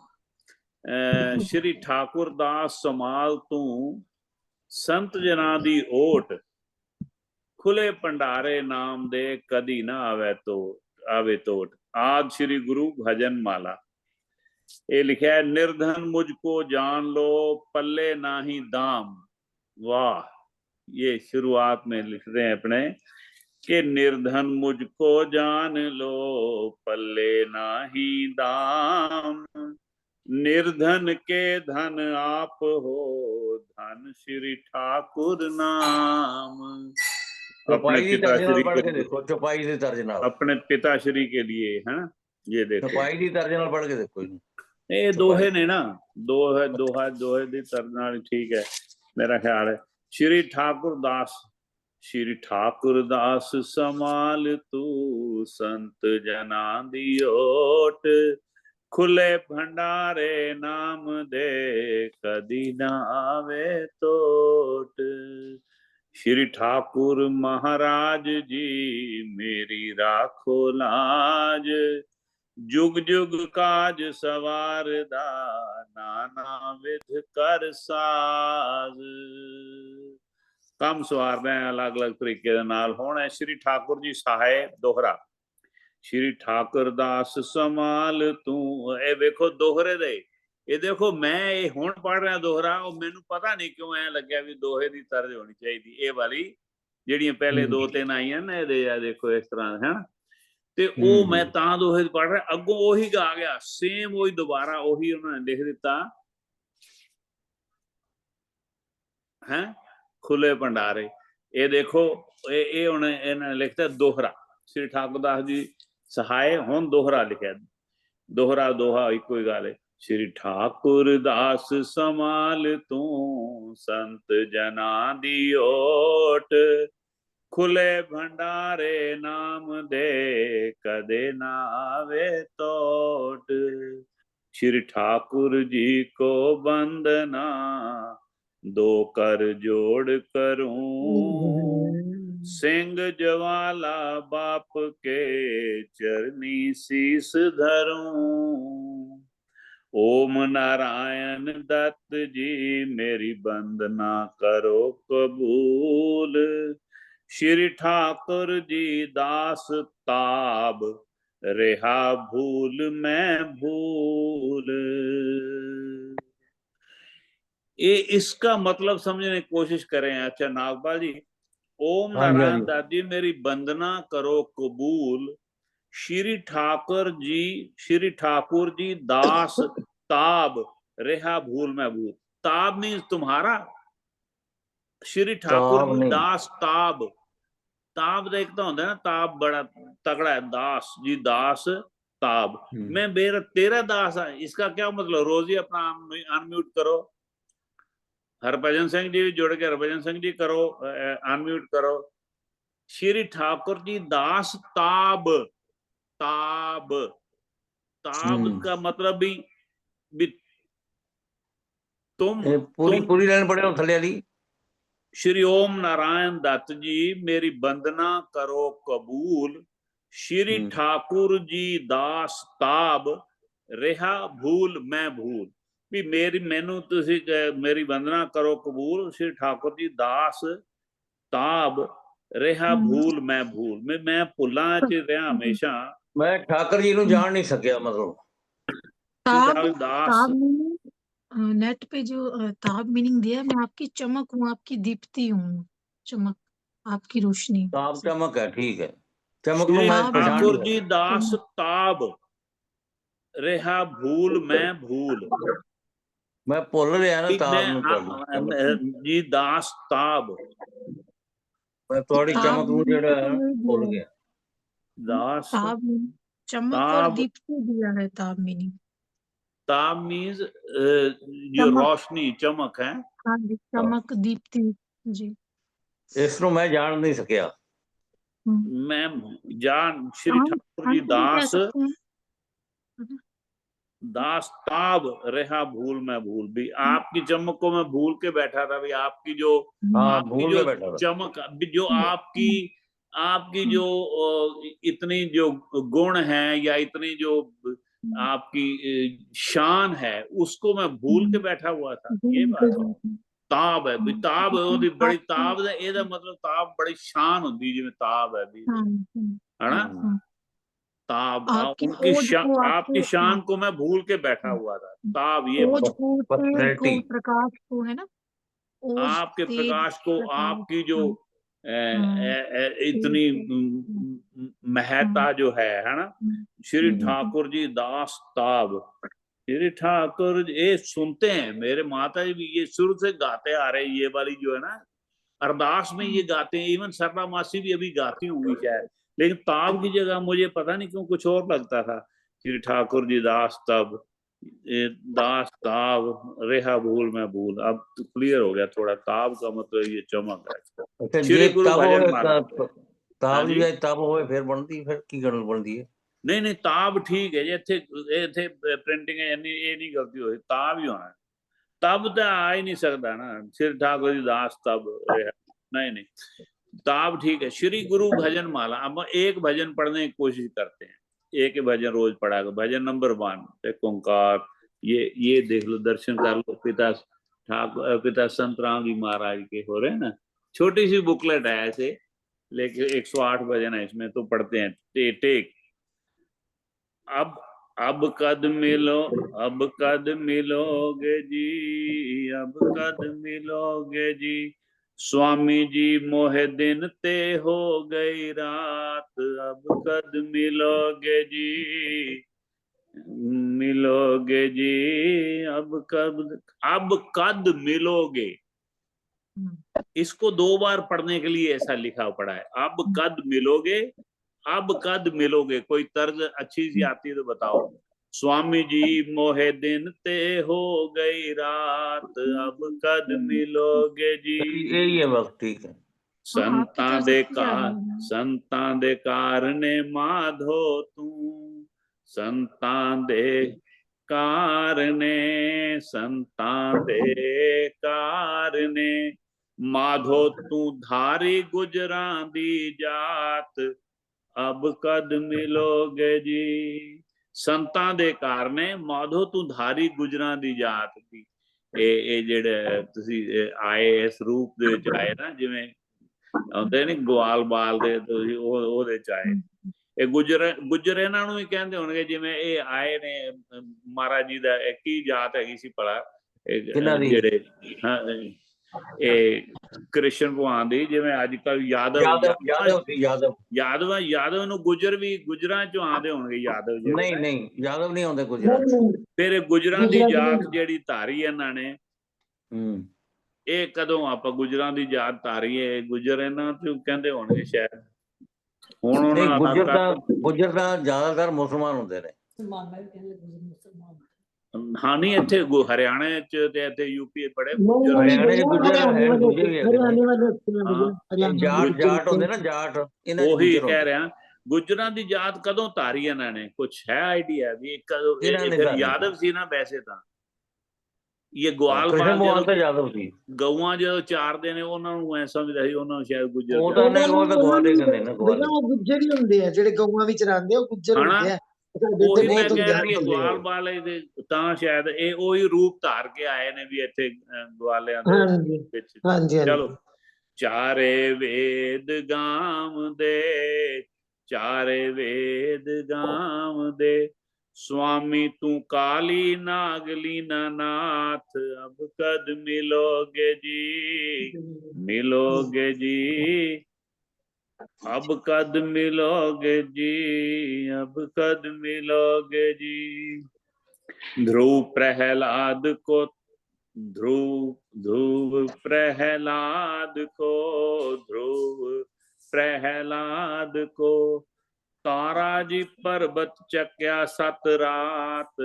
A: श्री ठाकुर दास समाल तू संत जना दी ओट। खुले भंडारे नाम दे कदी ना आवे तोट। आज श्री गुरु भजन माला ये लिखा है, निर्धन मुझको जान लो पल्ले नाही दाम। वाह, ये शुरुआत में लिखते हैं अपने कि निर्धन मुझको जान लो पल्ले नाही दाम। निर्धन के धन आप हो धन श्री ठाकुर नाम। अपने
E: चौपाई दी तर्ज नाल पढ़ के देखो, चौपाई दी तर्ज नाल,
A: अपने पिताश्री के लिए है ना। ये देखो
E: चौपाई दी तर्ज नाल पढ़ के देखो।
A: ये दोहे ने ना, दोहे दी तर्ज नाल ठीक है मेरा ख्याल है। श्री ठाकुर दास, श्री ठाकुर दास समाल तू संत जना दी ओट। खुले भंडारे नाम दे कदी ना आवे तोट। श्री ठाकुर महाराज जी मेरी राखो लाज। जुग जुग काज सवार दा नाना विध कर साज। कम सवारदे अलग अलग तरीके दे नाल। हुण है श्री ठाकुर जी सहाय दोहरा। श्री ठाकुर दास समाल तू, ए देखो दोहरे दे, ये देखो मैं ये हुण पढ़ रहा दोहरा, और मैनू पता नहीं क्यों ऐ लग्या भी दोहे दी तर्ज होनी चाहिए ये वाली ਜਿਹੜੀਆਂ ਪਹਿਲੇ 2-3 ਆਈਆਂ ਨਾ ਇਹਦੇ ਆ ਦੇਖੋ ਇਸ ਤਰ੍ਹਾਂ ਹੈ ਤੇ ਉਹ ਮੈਂ ਤਾਂ ਦੋਹੇ ਪੜ੍ਹ ਰਿਹਾ ਅੱਗੋਂ ਉਹੀ ਗਾ ਗਿਆ ਸੇਮ ਉਹੀ ਦੁਬਾਰਾ ਉਹੀ ਉਹਨਾਂ ਨੇ ਲਿਖ ਦਿੱਤਾ ਹੈ ਖੁੱਲੇ ਭੰਡਾਰੇ ਇਹ ਦੇਖੋ ਇਹ ਹੁਣ ਇਹਨਾਂ ਨੇ ਲਿਖਤਾ ਦੋਹਰਾ श्री ठाकुर दास जी सहाय हुण दोहरा लिखा दोहरा दोहा इको ही गल है श्री ठाकुर दास समाल तू संत जना दी ओट खुले भंडारे नाम दे कदे ना आवे तोट श्री ठाकुर जी को बंदना दो कर जोड़ करूं सिंह जवाला बाप के चरनी शीस धरूं ओम नारायण दत्त जी मेरी वंदना करो कबूल श्री ठाकुर जी दास ताब रेहा भूल मैं भूल ये इसका मतलब समझने की कोशिश करें अच्छा नागपाल जी ओम नारायण दास जी मेरी वंदना करो कबूल श्री ठाकुर जी दास ताब रेहा भूल मैं भूल ताब मीन्स तुम्हारा श्री ठाकुर जी दास ताब ताब देखता होता है ना ताब बड़ा तगड़ा है दास जी दास ताब मैं मेरा तेरा दास है इसका क्या मतलब रोजी अपना अनम्यूट करो हरभजन सिंह जी जुड़ के हरभजन सिंह जी करो अनम्यूट करो श्री ठाकुर जी दास ताब ताब ताब का मतलब भी तुम
E: पूरी लाइन पढ़े हो थले वाली
A: श्री ओम नारायण दत्त जी मेरी वंदना करो कबूल श्री ठाकुर जी दास ताब रेहा भूल मैं भूल भी मेरी मैनू तुसी मेरी वंदना करो कबूल श्री ठाकुर जी दास ताब रेहा भूल मैं भुला च रहा हमेशा
E: मैं ठाकुर जी नू जान नहीं सकिया मतलब
A: दास
C: नेट पे जो ताब मीनिंग दिया मैं आपकी चमक हूँ आपकी दीप्ति हूँ चमक आपकी रोशनी
E: ताब चमक है ठीक है चमक
A: श्री
E: मैं
A: ठाकुर जी दास ताब रेहा भूल मैं भूल
E: मैं भुल रहा ना ताब
A: जी दास ताब
E: मैं थोड़ी चमक नू जेड़ा भुल गया
A: दास
C: ताब चमक और दीप्ति दिया है ताब मीनिंग
A: ताब मीन्स जो रोशनी चमक है
C: हाँ जी चमक दीप्ति जी
E: इसको मैं जान नहीं सकिया
A: मैं जान श्री ठाकुर जी दास दास ताब रेहा भूल मैं भूल भी आपकी चमक को मैं भूल के बैठा था भी आपकी जो चमक जो आपकी जो इतनी जो गुण है या इतनी जो आपकी शान है उसको मैं भूल के बैठा हुआ था ये बात ताब है भी ताब ओदी बड़ी ताब दा एदा मतलब ताब बड़ी शान होंदी जिवें ताब है भी है ना ताब आपकी शान को मैं भूल के बैठा हुआ था ताब ये
C: प्रकाश को है ना
A: आपके प्रकाश को आपकी जो इतनी महत्ता जो है ना श्री ठाकुर जी दास ताब श्री ठाकुर ये सुनते हैं मेरे माता जी भी ये शुरू से गाते आ रहे ये वाली जो है ना अरदास में ये गाते हैं इवन सरला मासी भी अभी गाती होंगी शायद लेकिन ताब की जगह मुझे पता नहीं क्यों कुछ और लगता था श्री ठाकुर जी दास तब दास ताब रेहा भूल मैं भूल अब तो क्लियर हो गया थोड़ा ताब का मतलब ये चमक है श्री गुरु भजन माला
E: ताब जी तब होए फिर बनती फिर की गल बनती है
A: नहीं ताब ठीक है इत्थे प्रिंटिंग है ये नहीं गलती हुई ताब ही होना तब तो आ ही नहीं सकता ना श्री ठाकुर जी दास तब नहीं ताब ठीक है श्री गुरु भजन माला अब एक भजन पढ़ने की कोशिश करते हैं एक भजन रोज पढ़ा भजन नंबर 1 ओंकार ये देख लो दर्शन कर लो पिता संत राम जी महाराज के हो रहे हैं ना छोटी सी बुकलेट है ऐसे लेकिन 108 भजन है इसमें तो पढ़ते हैं टेक अब कद मिलोगे जी अब कद मिलोगे जी स्वामी जी मोहे दिन ते हो गई रात, अब कद मिलोगे जी, मिलोगे जी, अब कद मिलोगे। इसको 2 बार पढ़ने के लिए ऐसा लिखा पड़ा है, अब कद मिलोगे, अब कद मिलोगे। कोई तर्ज अच्छी सी आती है तो बताओ। स्वामी जी मोहे दिन ते हो गई रात, अब कद मिलोगे जी।
E: यही है वक्त, ठीक है।
A: संतां दे संतां दे कारणे माधो तू, संतां दे कारणे, संतां दे कारणे माधो तू धारी गुजरां दी जात, अब कद मिलोगे जी। संतां दे कारणे माधो तू धारी गुजरां दी जात दी। ਇਹ ਜਿਹੜੇ ਤੁਸੀਂ ਆਏ ਇਸ ਰੂਪ ਦੇ ਵਿੱਚ ਆਏ ਨਾ, ਜਿਵੇਂ ਆਉਂਦੇ ਨੇ ਗਵਾਲ ਬਾਲ ਦੇ, ਤੁਸੀਂ ਉਹਦੇ ਚ ਆਏ। ਇਹ ਗੁੱਜਰ ਇਹਨਾਂ ਨੂੰ ਵੀ ਕਹਿੰਦੇ ਹੋਣਗੇ, ਜਿਵੇਂ ਇਹ ਆਏ ਨੇ ਮਹਾਰਾਜ ਜੀ ਦਾ ਕੀ ਜਾਤ ਹੈਗੀ ਸੀ ਭਲਾ, ਜਿਹੜੇ ਇਹ ਕ੍ਰਿਸ਼ਨ ਭਗਵਾਨ ਦੀ, ਜਿਵੇਂ ਅੱਜ ਕੱਲ ਯਾਦਵ ਨੂੰ ਗੁਜਰਾਂ ਚੋਂ ਆਉਂਦੇ ਹੋਣਗੇ ਯਾਦਵ ਜੀ।
E: ਨਹੀਂ ਯਾਦਵ ਨਹੀਂ ਆਉਂਦੇ ਗੁਜਰਾਂ।
A: ਫਿਰ ਗੁਜਰਾਂ ਦੀ ਜਾਤ ਜਿਹੜੀ ਧਾਰੀ ਇਹਨਾਂ ਨੇ, ਇਹ ਕਦੋਂ ਆਪਾਂ ਗੁਜਰਾਂ ਦੀ ਜਾਤ ਧਾਰੀ ਹੈ, ਗੁਜਰ ਇਹਨਾਂ ਤੋਂ ਕਹਿੰਦੇ ਹੋਣਗੇ ਸ਼ਾਇਦ। ਹੁਣ
E: ਗੁਜਰ ਤਾਂ ਜ਼ਿਆਦਾਤਰ ਮੁਸਲਮਾਨ ਹੁੰਦੇ ਨੇ।
A: ਹਾਂ ਨਹੀਂ, ਇੱਥੇ ਹਰਿਆਣੇ ਚ ਤੇ ਇੱਥੇ ਯੂਪੀ ਬੜੇ
E: ਜਾਟ ਹੁੰਦੇ ਨਾ, ਜਾਟ।
A: ਉਹੀ ਕਹਿ ਰਿਹਾ, ਗੁਜਰਾਂ ਦੀ ਜਾਤ ਕਦੋਂ ਧਾਰੀ ਇਹਨਾਂ ਨੇ, ਕੁਛ ਹੈ ਆਈਡੀਆ ਵੀ ਕਦੋਂ? ਯਾਦਵ ਸੀ ਨਾ ਵੈਸੇ ਤਾਂ। ਇਹ ਗਵਾਲ
E: ਯਾਦਵ ਸੀ।
A: ਗਊਆਂ ਜਦੋਂ ਚਾਰਦੇ ਨੇ ਉਹਨਾਂ ਨੂੰ ਐ ਸਮਝਦਾ ਸੀ ਉਹਨਾਂ ਨੂੰ ਸ਼ਾਇਦ ਗੁੱਜਰ।
B: ਉਹ ਗੁੱਜਰ ਹੀ ਹੁੰਦੇ ਆ ਜਿਹੜੇ ਗਊਆਂ ਵਿੱਚ ਰਹਿੰਦੇ, ਉਹ ਗੁੱਜਰ ਹੁੰਦੇ ਆ।
A: ਉਹੀ ਮੈਂ ਕਹਿ ਰਹੀ ਹਾਂ, ਗਵਾਲ ਬਾਲੇ ਦੇ ਤਾਂ ਸ਼ਾਇਦ ਇਹ ਉਹੀ ਰੂਪ ਧਾਰ ਕੇ ਆਏ ਨੇ ਵੀ ਇੱਥੇ ਗਵਾਲਿਆਂ ਦੇ ਵਿੱਚ। ਚਲੋ, ਚਾਰੇ ਵੇਦ ਗਾਮ ਦੇ, ਚਾਰੇ ਵੇਦ ਗਾਮ ਦੇ, स्वामी तू काली नागलीना नाथ, अब कद मिलोगे जी, मिलोगे जी, अब कद मिलोगे जी, अब कद मिलोगे जी। ध्रुव प्रहलाद को, ध्रुव प्रहलाद को, ध्रुव प्रहलाद को, तारा जी पर्वत चक्या सत रात।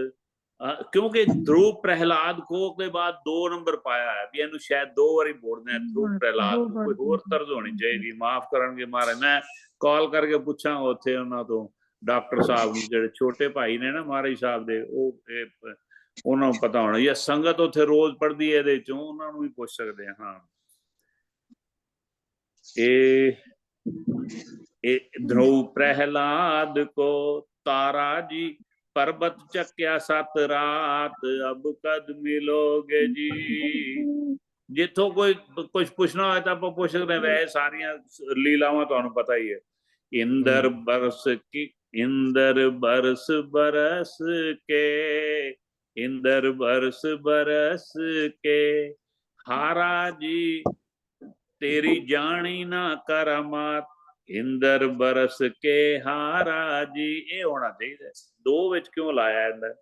A: क्योंकि ध्रुव प्रहलाद को के बाद 2 नंबर पाया है, भी इन्हू शायद 2 बारी बोलना है ध्रुव प्रहलाद। कोई होर तर्ज होनी चाहिए, माफ करनगे महाराज। मैं कॉल करके पूछा उत्थे उन्हां तो डॉक्टर साहब जिहड़े छोटे भाई ने ना महाराज साहब दे, उन्हां नूं पता होना, या संगत उत्थे रोज पढ़दी है इहदे चों, उन्हां नूं भी पुछ सकदे हैं। हाँ, ध्रुव प्रहलाद को, तारा जी पर्वत चक्या सत रात, अब कद मिलोगे जी। जिथों कोई कुछ पुछना हो तो आप पुछ सकते हैं, वैसे सारिया लीलावां तुहानूं पता ही है। इंदर बरस की, इंदर बरस बरस के, इंदर बरस बरस के, हारा जी तेरी जानी ना करामात, इंदर बरस के हारा जी। ये होना चाहिए, 2 विच क्यों लाया इंदर?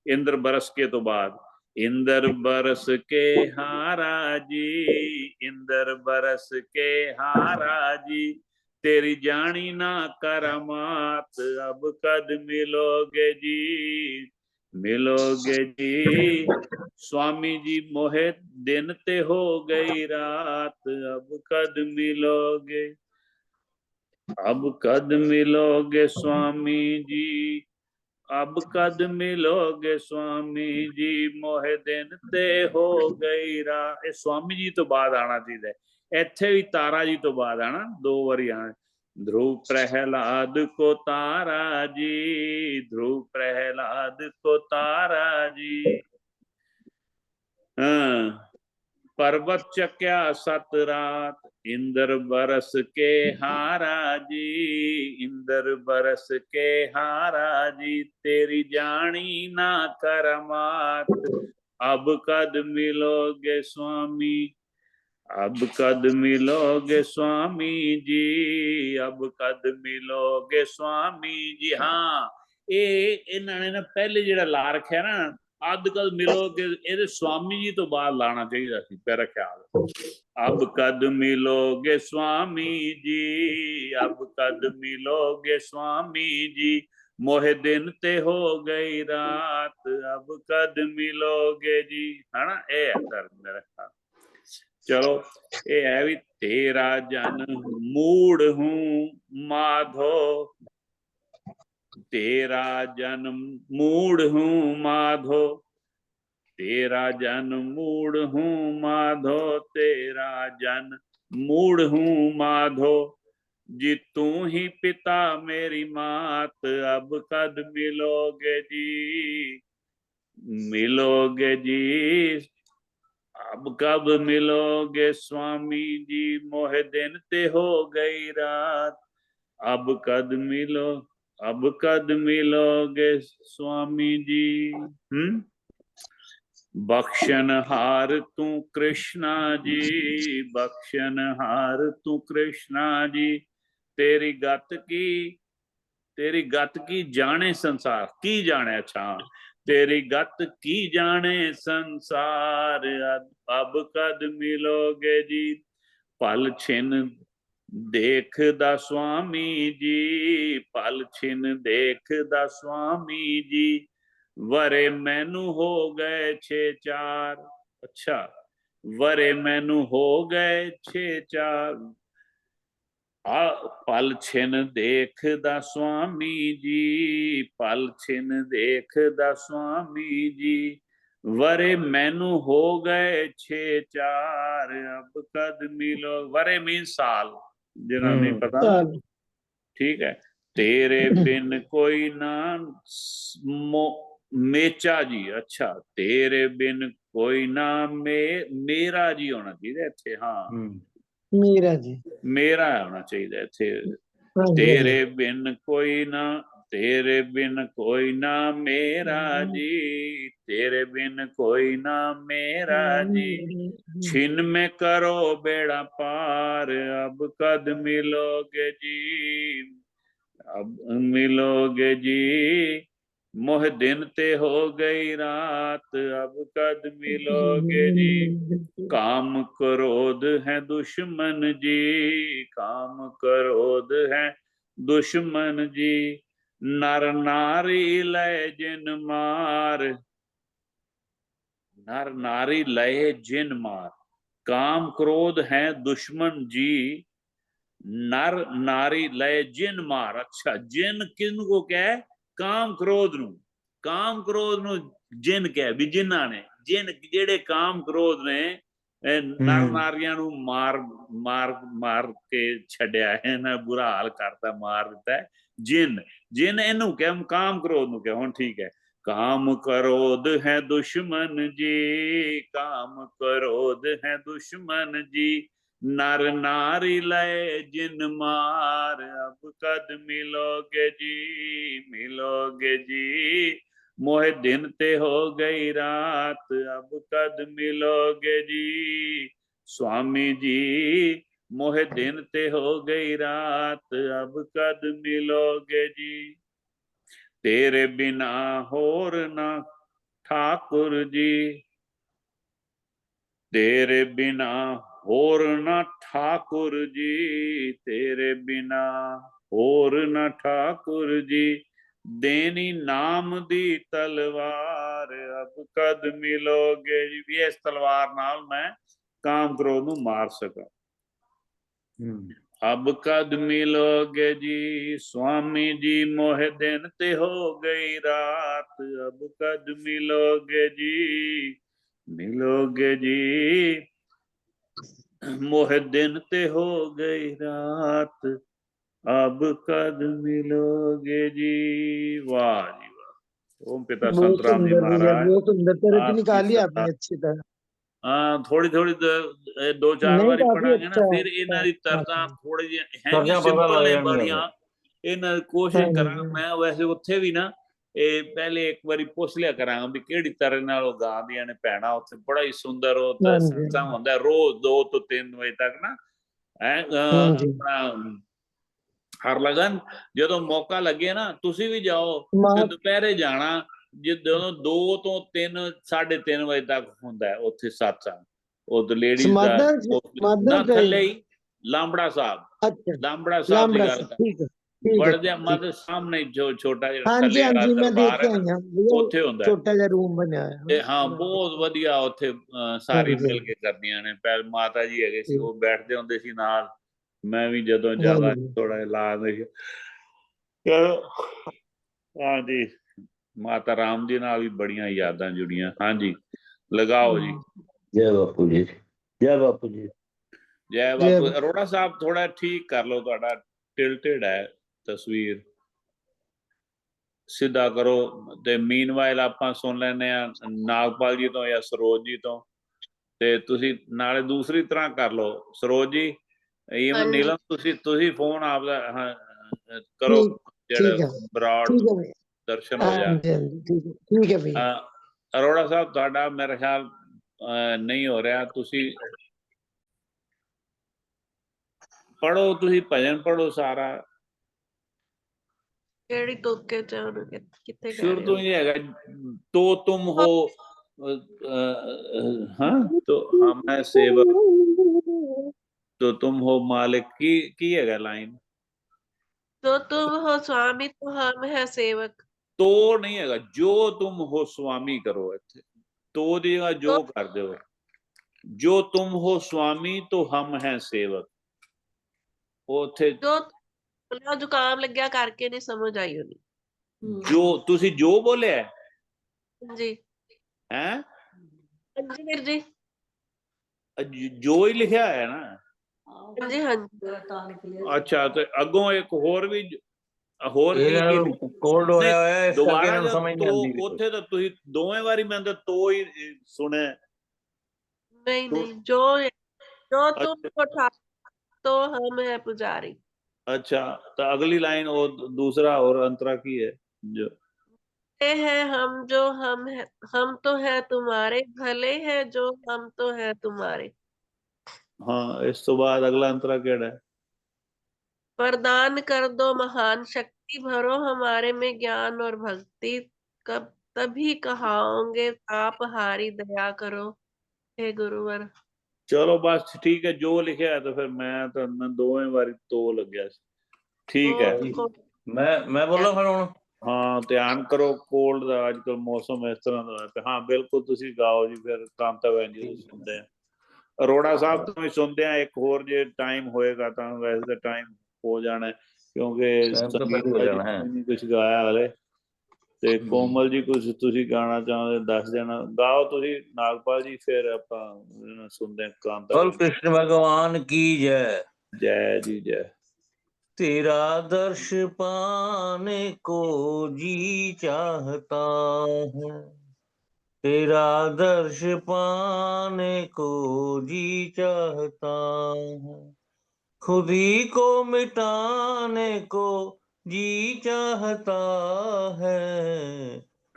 A: इंदर बरस के तो बाद, इंदर बरस के हारा जी, इंदर बरस के हारा जी, तेरी जानी ना करामात, अब कद मिलोगे जी, मिलोगे जी। स्वामी जी मोहे दिन ते हो गई रात, अब कद मिलोगे, अब कद मिलोगे स्वामी जी, अब कद मिलोगे स्वामी जी, मोहे दिन ते हो गई रात। स्वामी जी तो बाद आना चाहिए, इत्थे भी तारा जी तो बाद आना, 2 बारी आना। ध्रुव प्रहलाद को तारा जी, ध्रुव प्रहलाद को तारा जी। हाँ, पर्वत चक्या सत रात, इंदर बरस के हारा जी, इंदर बरस के हारा जी, तेरी जानी ना करमात, अब कद मिलोगे स्वामी, अब कद मिलोगे स्वामी जी, अब कद मिलोगे स्वामी जी। हाँ इन्होंने ना पहले जिहड़ा ला रखा ना अद कद मिलोगे, ये स्वामी जी तो बाद लाना चाहिए सी मेरा ख्याल। अब कद मिलोगे स्वामी जी, अब कद मिलोगे स्वामी जी, मोहे दिन ते हो गई रात, अब कद मिलोगे जी। है ना, ये है सर मेरा ख्याल। चलो ये है भी तेरा जन मूड हूं माधो, तेरा जन्म मूड हूं माधो, तेरा जन मूड हूं माधो, तेरा जन मूड हूं माधो, जी तू ही पिता मेरी मात, अब कद मिलोगे जी, मिलोगे जी, अब कब मिलोगे स्वामी जी, मोहे दिन ते हो गई रात, अब कद मिलो, अब कद मिलोगे स्वामी जी। बख्शन हार तू कृष्णा जी, बख्शन हार तू कृष्णा जी, तेरी गत की जाने संसार की जाने। अच्छा तेरी गत की जाने संसार, अब कद मिलोगे जी, पल छिन देखदा स्वामी जी, पल छिन देखदा स्वामी जी, वरे मैनू हो गए 6-4। अच्छा वरे मैनू हो गए 6-4, पल छिन देखदा स्वामी जी, पल छिन देखदा स्वामी जी, वरे मैनू हो गए 6-4, अब कद मिलो। वरे मीन साल, जिन्होंने नहीं पता ना, ठीक है। तेरे बिन कोई ना मेचा जी। अच्छा तेरे बिन कोई ना मेरा जी होना चाहिए इत्थे। हाँ
B: मेरा जी,
A: मेरा होना चाहिए इत्थे।
B: हाँ जी,
A: तेरे बिन कोई ना, तेरे बिन कोई ना मेरा जी, तेरे बिन कोई ना मेरा जी, छिन में करो बेड़ा पार, अब कद मिलोगे जी, अब मिलोगे जी, मोह दिन ते हो गई रात, अब कद मिलोगे जी, काम क्रोध है दुश्मन जी, काम क्रोध है दुश्मन जी, नर नारी लय जिन मार, नर नारी लय जिन मार, काम क्रोध है दुश्मन जी, नर नारी लय जिन मार। अच्छा जिन किन को क्या है, काम क्रोध नु, काम क्रोध नु जिन क्या है भी जिन्ना ने, जिन जेड़े काम क्रोध ने नर नारियां नु मार मार मार के छड्या है ना, बुरा हाल करता मार दिता है। जिन जिन इनू क्या, काम क्रोध नु क्या। हुण ठीक है, काम क्रोध है दुश्मन जी, काम क्रोध है दुश्मन जी, नर नारी लय जिन मार, अब कद मिलोगे जी, मिलोगे जी, मोहे दिन ते हो गई रात, अब कद मिलोगे जी, स्वामी जी मोहे दिन ते हो गई रात, अब कद मिलोगे जी, तेरे बिना होर ना ठाकुर जी, तेरे बिना होर ना ठाकुर जी, तेरे बिना होर ना ठाकुर जी, देनी नाम दी तलवार, अब कद मिलोगे जी, भी इस तलवार नाल मैं काम क्रोध नूं मार सका। अब कद मिलोगे जी, स्वामी जी मोहे दिन ते हो गई रात, अब कद मिलोगे जी, मिलोगे जी, मोहे दिन ते हो गई रात, अब कद मिलोगे जी। वाह जी वाह। ओम पिता
B: बहुत
A: संत राम जी
B: सुंदर भैया,
A: महाराज
B: बहुत सुंदर तरह की
A: आपकी
B: निकाली
A: सदा।
B: आपने अच्छी तरह।
A: हाँ थोड़ी थोड़ी दो चार
B: नहीं
A: बारी
B: काफी
A: पढ़ांगे ना,
B: अच्छा
A: फिर इन्हां दी
B: हाँ
A: तरतां थोड़ी जी हैं जी
E: तरजां पता
A: सिंपल
E: लग
A: ने
E: जाणगीਆਂ
A: बड़ियां। इन्हां
B: हाँ
A: कोशिश
B: जी,
A: करांगा मैं, वैसे उत्थे भी ना ਇਹ ਪਹਿਲੇ ਇੱਕ ਵਾਰੀ ਪੁੱਛ ਲਿਆ ਕਰਾਂਗਾ ਵੀ ਕਿਹੜੀ ਤਰ੍ਹਾਂ ਨਾਲ ਉਹ ਗਾਉਂਦੀਆਂ ਨੇ ਭੈਣਾਂ ਉੱਥੇ, ਬੜਾ ਹੀ ਸੁੰਦਰ ਉਹ
B: ਹਾਂਜੀ
A: ਸਤਸੰਗ ਹੁੰਦਾ ਰੋਜ਼ 2 ਤੋਂ 3 ਵਜੇ ਤੱਕ ਨਾ ਹੈ
B: ਹਾਂਜੀ
A: ਆਪਣਾ ਹਰ ਲਗਨ। ਜਦੋਂ ਮੌਕਾ ਲੱਗੇ ਨਾ ਤੁਸੀਂ ਵੀ ਜਾਓ
B: ਮਾਂ
A: ਤੇ ਦੁਪਹਿਰੇ ਜਾਣਾ, ਜਦੋਂ 2 ਤੋਂ 3 3:30 ਵਜੇ ਤੱਕ ਹੁੰਦਾ ਹੈ ਉੱਥੇ ਸਤਸੰਗ। ਉਹ ਲੇਡੀਜ਼ ਦਾ
B: ਸਮਾਧਾਂ
A: ਨਾ
B: ਤੇ
A: ਥੱਲੇ ਹੀ ਲਾਂਬੜਾ ਸਾਹਿਬ,
B: ਅੱਛਾ
A: ਲਾਂਬੜਾ ਸਾਹਿਬ ਦੀ
B: ਲਾਂਬੜਾ
A: ਗੱਲ
B: ਸਾਹਿਬ,
A: ਕਰ
B: ਠੀਕ ਹੈ ਠੀਕ ਹੈ
A: ਵੜਦਿਆਂ
B: ਠੀਕ।
A: ਮਦ ਸਾਹਮਣੇ ਜੋ ਛੋਟਾ ਜਿਹਾ
B: ਹਾਂਜੀ
A: ਥੱਲੇ ਵਾਲਾ
B: ਹਾਂਜੀ ਮੈਂ ਦੇਖ
A: ਦਰਬਾਰ
B: ਕੇ
A: ਹੈ ਨਾ,
B: ਆਈ ਹਾਂ ਭਈਆ,
A: ਉੱਥੇ ਹੁੰਦਾ ਹੈ।
B: ਛੋਟਾ ਜਿਹਾ ਰੂਮ ਬਣਿਆ ਹੋਇਆ
A: ਤੇ ਹਾਂ ਬਹੁਤ ਵਧੀਆ ਉੱਥੇ ਸਾਰੀ
B: ਹਾਂਜੀ
A: ਮਿਲ ਕੇ ਕਰਦੀਆਂ ਨੇ। ਪਹਿਲ ਮਾਤਾ ਜੀ ਹੈਗੇ ਸੀ,
B: ਹਾਂਜੀ
A: ਉਹ ਬੈਠਦੇ ਹੁੰਦੇ ਸੀ ਨਾਲ, ਮੈਂ ਵੀ ਜਦੋਂ ਜ਼ਿਆਦਾ
B: ਹਾਂਜੀ
A: ਥੋੜਾ ਲਾ ਦੇ ਚਲੋ। ਹਾਂਜੀ ਮਾਤਾ ਰਾਮ ਜੀ ਨਾਲ ਵੀ ਬੜੀਆਂ ਯਾਦਾਂ ਜੁੜੀਆਂ। ਹਾਂਜੀ ਲਗਾਓ ਜੀ।
E: ਜੈ ਬਾਪੂ ਜੀ, ਜੈ ਬਾਪੂ ਜੀ।
A: ਜੈ ਬਾਪੂ। ਅਰੋੜਾ ਸਾਹਿਬ ਥੋੜਾ ਠੀਕ ਕਰ ਲਓ, ਤੁਹਾਡਾ ਟਿਲਟਡ ਹੈ ਤਸਵੀਰ, ਸਿੱਧਾ ਕਰੋ। ਤੇ ਮੀਨਵਾਈਲ ਆਪਾਂ ਸੁਣ ਲੈਂਦੇ ਆ ਨਾਗਪਾਲ ਜੀ ਤੋਂ ਜਾਂ ਸਰੋਜ ਜੀ ਤੋਂ, ਤੇ ਤੁਸੀਂ ਨਾਲੇ ਦੂਸਰੀ ਤਰ੍ਹਾਂ ਕਰ ਲਓ ਸਰੋਜ ਜੀ। ਈਵਨ ਨੀਲਮ ਤੁਸੀਂ ਫੋਨ ਆਪਦਾ ਕਰੋ,
B: ਠੀਕ ਹੈ
A: ਜਿਹੜਾ ਬਰਾੜ
B: ਠੀਕ ਹੈ ਭਈਆ,
A: ਦਰਸ਼ਨ ਹੋ ਜਾਣ।
B: ਹਾਂਜੀ ਹਾਂਜੀ ਠੀਕ ਹੈ ਭਈਆ।
A: ਅਰੋੜਾ ਸਾਹਿਬ ਤੁਹਾਡਾ ਮੇਰੇ ਖਿਆਲ ਨਹੀਂ ਹੋ ਰਿਹਾ, ਤੁਸੀਂ ਪੜੋ, ਤੁਸੀਂ ਭਜਨ ਪੜੋ ਸਾਰਾ।
D: ਕਿਹੜੀ ਤੁੱਕੇ ਚ ਉਹਨੂੰ ਕਿੱਥੇ ਕਹਿ
A: ਸ਼ੁਰੂ
D: ਰਹੇ
A: ਤੋਂ
D: ਹੋ?
A: ਹੀ ਹੈਗਾ ਤੋ ਤੁਮ ਹੋ ਹਾਂ ਤੋ ਹਮ ਹੈ ਸੇਵਕ, तो तुम हो मालिक की है लाइन।
D: तो तुम हो स्वामी तो हम है सेवक।
A: तो नहीं है, जो तुम हो स्वामी करो इत्थे, तो दी जगह जो कर दो। जो तुम हो स्वामी तो हम हैं सेवक। उथे
D: जो जुकाम लग्या करके नहीं समझ आई होनी।
A: जो तुसी जो बोले
D: जी
A: हैं
D: जी वीर जी,
A: जो ही लिखा है ना।
D: जी हाँ जी।
A: अच्छा तो अगों एक होर भी ਹੋਰ ਕੀ
E: ਕੋਲਡ ਹੋਇਆ ਹੋਇਆ, ਇਸ ਕਰਕੇ
A: ਦੁਬਾਰਾ
E: ਇਹਨਾਂ ਨੂੰ
A: ਜਦ
E: ਸਮਝ ਨਹੀਂ
A: ਤੋ
E: ਆਉਂਦੀ।
A: ਉੱਥੇ ਤਾਂ ਤੁਸੀਂ ਦੋਵੇਂ ਵਾਰੀ ਮੈਂ ਤਾਂ ਤੋ ਹੀ ਸੁਣਿਆ।
D: नहीं नहीं, जो जो तुम हो तो हम है पुजारी।
A: अच्छा तो अगली लाइन और दूसरा और अंतरा की है जो
D: है हम जो हम है, हम तो है तुम्हारे भले है जो हम तो है तुम्हारे।
A: हाँ इस तो बाद अगला अंतरा केड़ा है।
D: वरदान कर दो महान शक्ति भरो हमारे में ज्ञान और भक्ति, कब तभी कहाओगे आप हारी दया करो हे गुरुवर।
A: चलो बस ठीक है, जो लिखा है तो फिर मैं दोवें बारी तो लग्या सी। ठीक है
E: मैं बोला फिर हुण।
A: हाँ ध्यान करो कोल्ड ਦਾ ਅੱਜ ਕੱਲ ਮੌਸਮ ਇਸ ਤਰ੍ਹਾਂ ਦਾ ਹੈ ਤੇ ਹਾਂ ਬਿਲਕੁਲ ਤੁਸੀਂ ਗਾਓ ਜੀ। ਫਿਰ ਕਾਂਤਾ ਵੈਨ ਜੀ ਤੋਂ ਸੁਣਦੇ ਆ, ਅਰੋੜਾ ਸਾਹਿਬ ਤੋਂ ਵੀ ਸੁਣਦੇ ਆ। ਇੱਕ ਹੋਰ ਜੇ ਟਾਈਮ ਹੋਏਗਾ ਤਾਂ, ਵੈਸੇ ਤਾਂ ਟਾਈਮ ਹੋ ਜਾਣਾ ਕਿਉਂਕਿ ਸੰਗੀਤ
E: ਹੋ ਜਾਣਾ ਹੈ।
A: ਨਹੀਂ ਕੁਝ ਗਾਇਆ ਹਲੇ। ਤੇ ਕੋਮਲ ਜੀ ਕੁਝ ਤੁਸੀਂ ਗਾਣਾ ਚਾਹੁੰਦੇ ਦੱਸ ਦੇਣਾ, ਗਾਓ ਤੁਸੀਂ ਨਾਗਪਾਲ ਜੀ, ਫਿਰ ਆਪਾਂ ਸੁਣਦੇ ਕਾਂਤਾ।
E: बोल कृष्ण भगवान की जय।
A: जय जी जय।
E: तेरा दर्श पाने को जी चाहता है, तेरा दर्श पाने को जी चाहता है, खुद ही को मिटाने को जी चाहता है,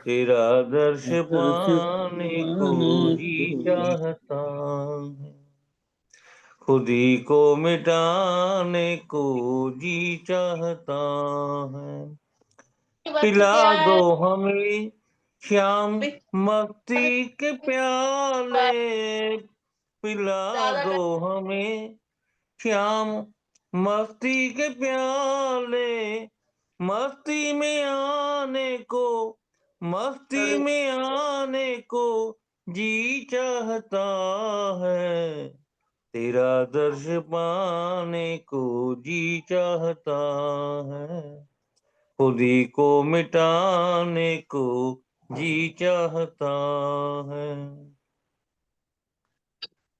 E: तेरा दर्श पाने को जी चाहता है, खुद ही को मिटाने को जी चाहता है, पिला दो हमें श्याम मस्ती के प्याले, पिला दो हमें श्याम मस्ती के प्याले, मस्ती में आने को, मस्ती में आने को जी चाहता है, तेरा दर्श पाने को जी चाहता है, खुद ही को मिटाने को जी चाहता है,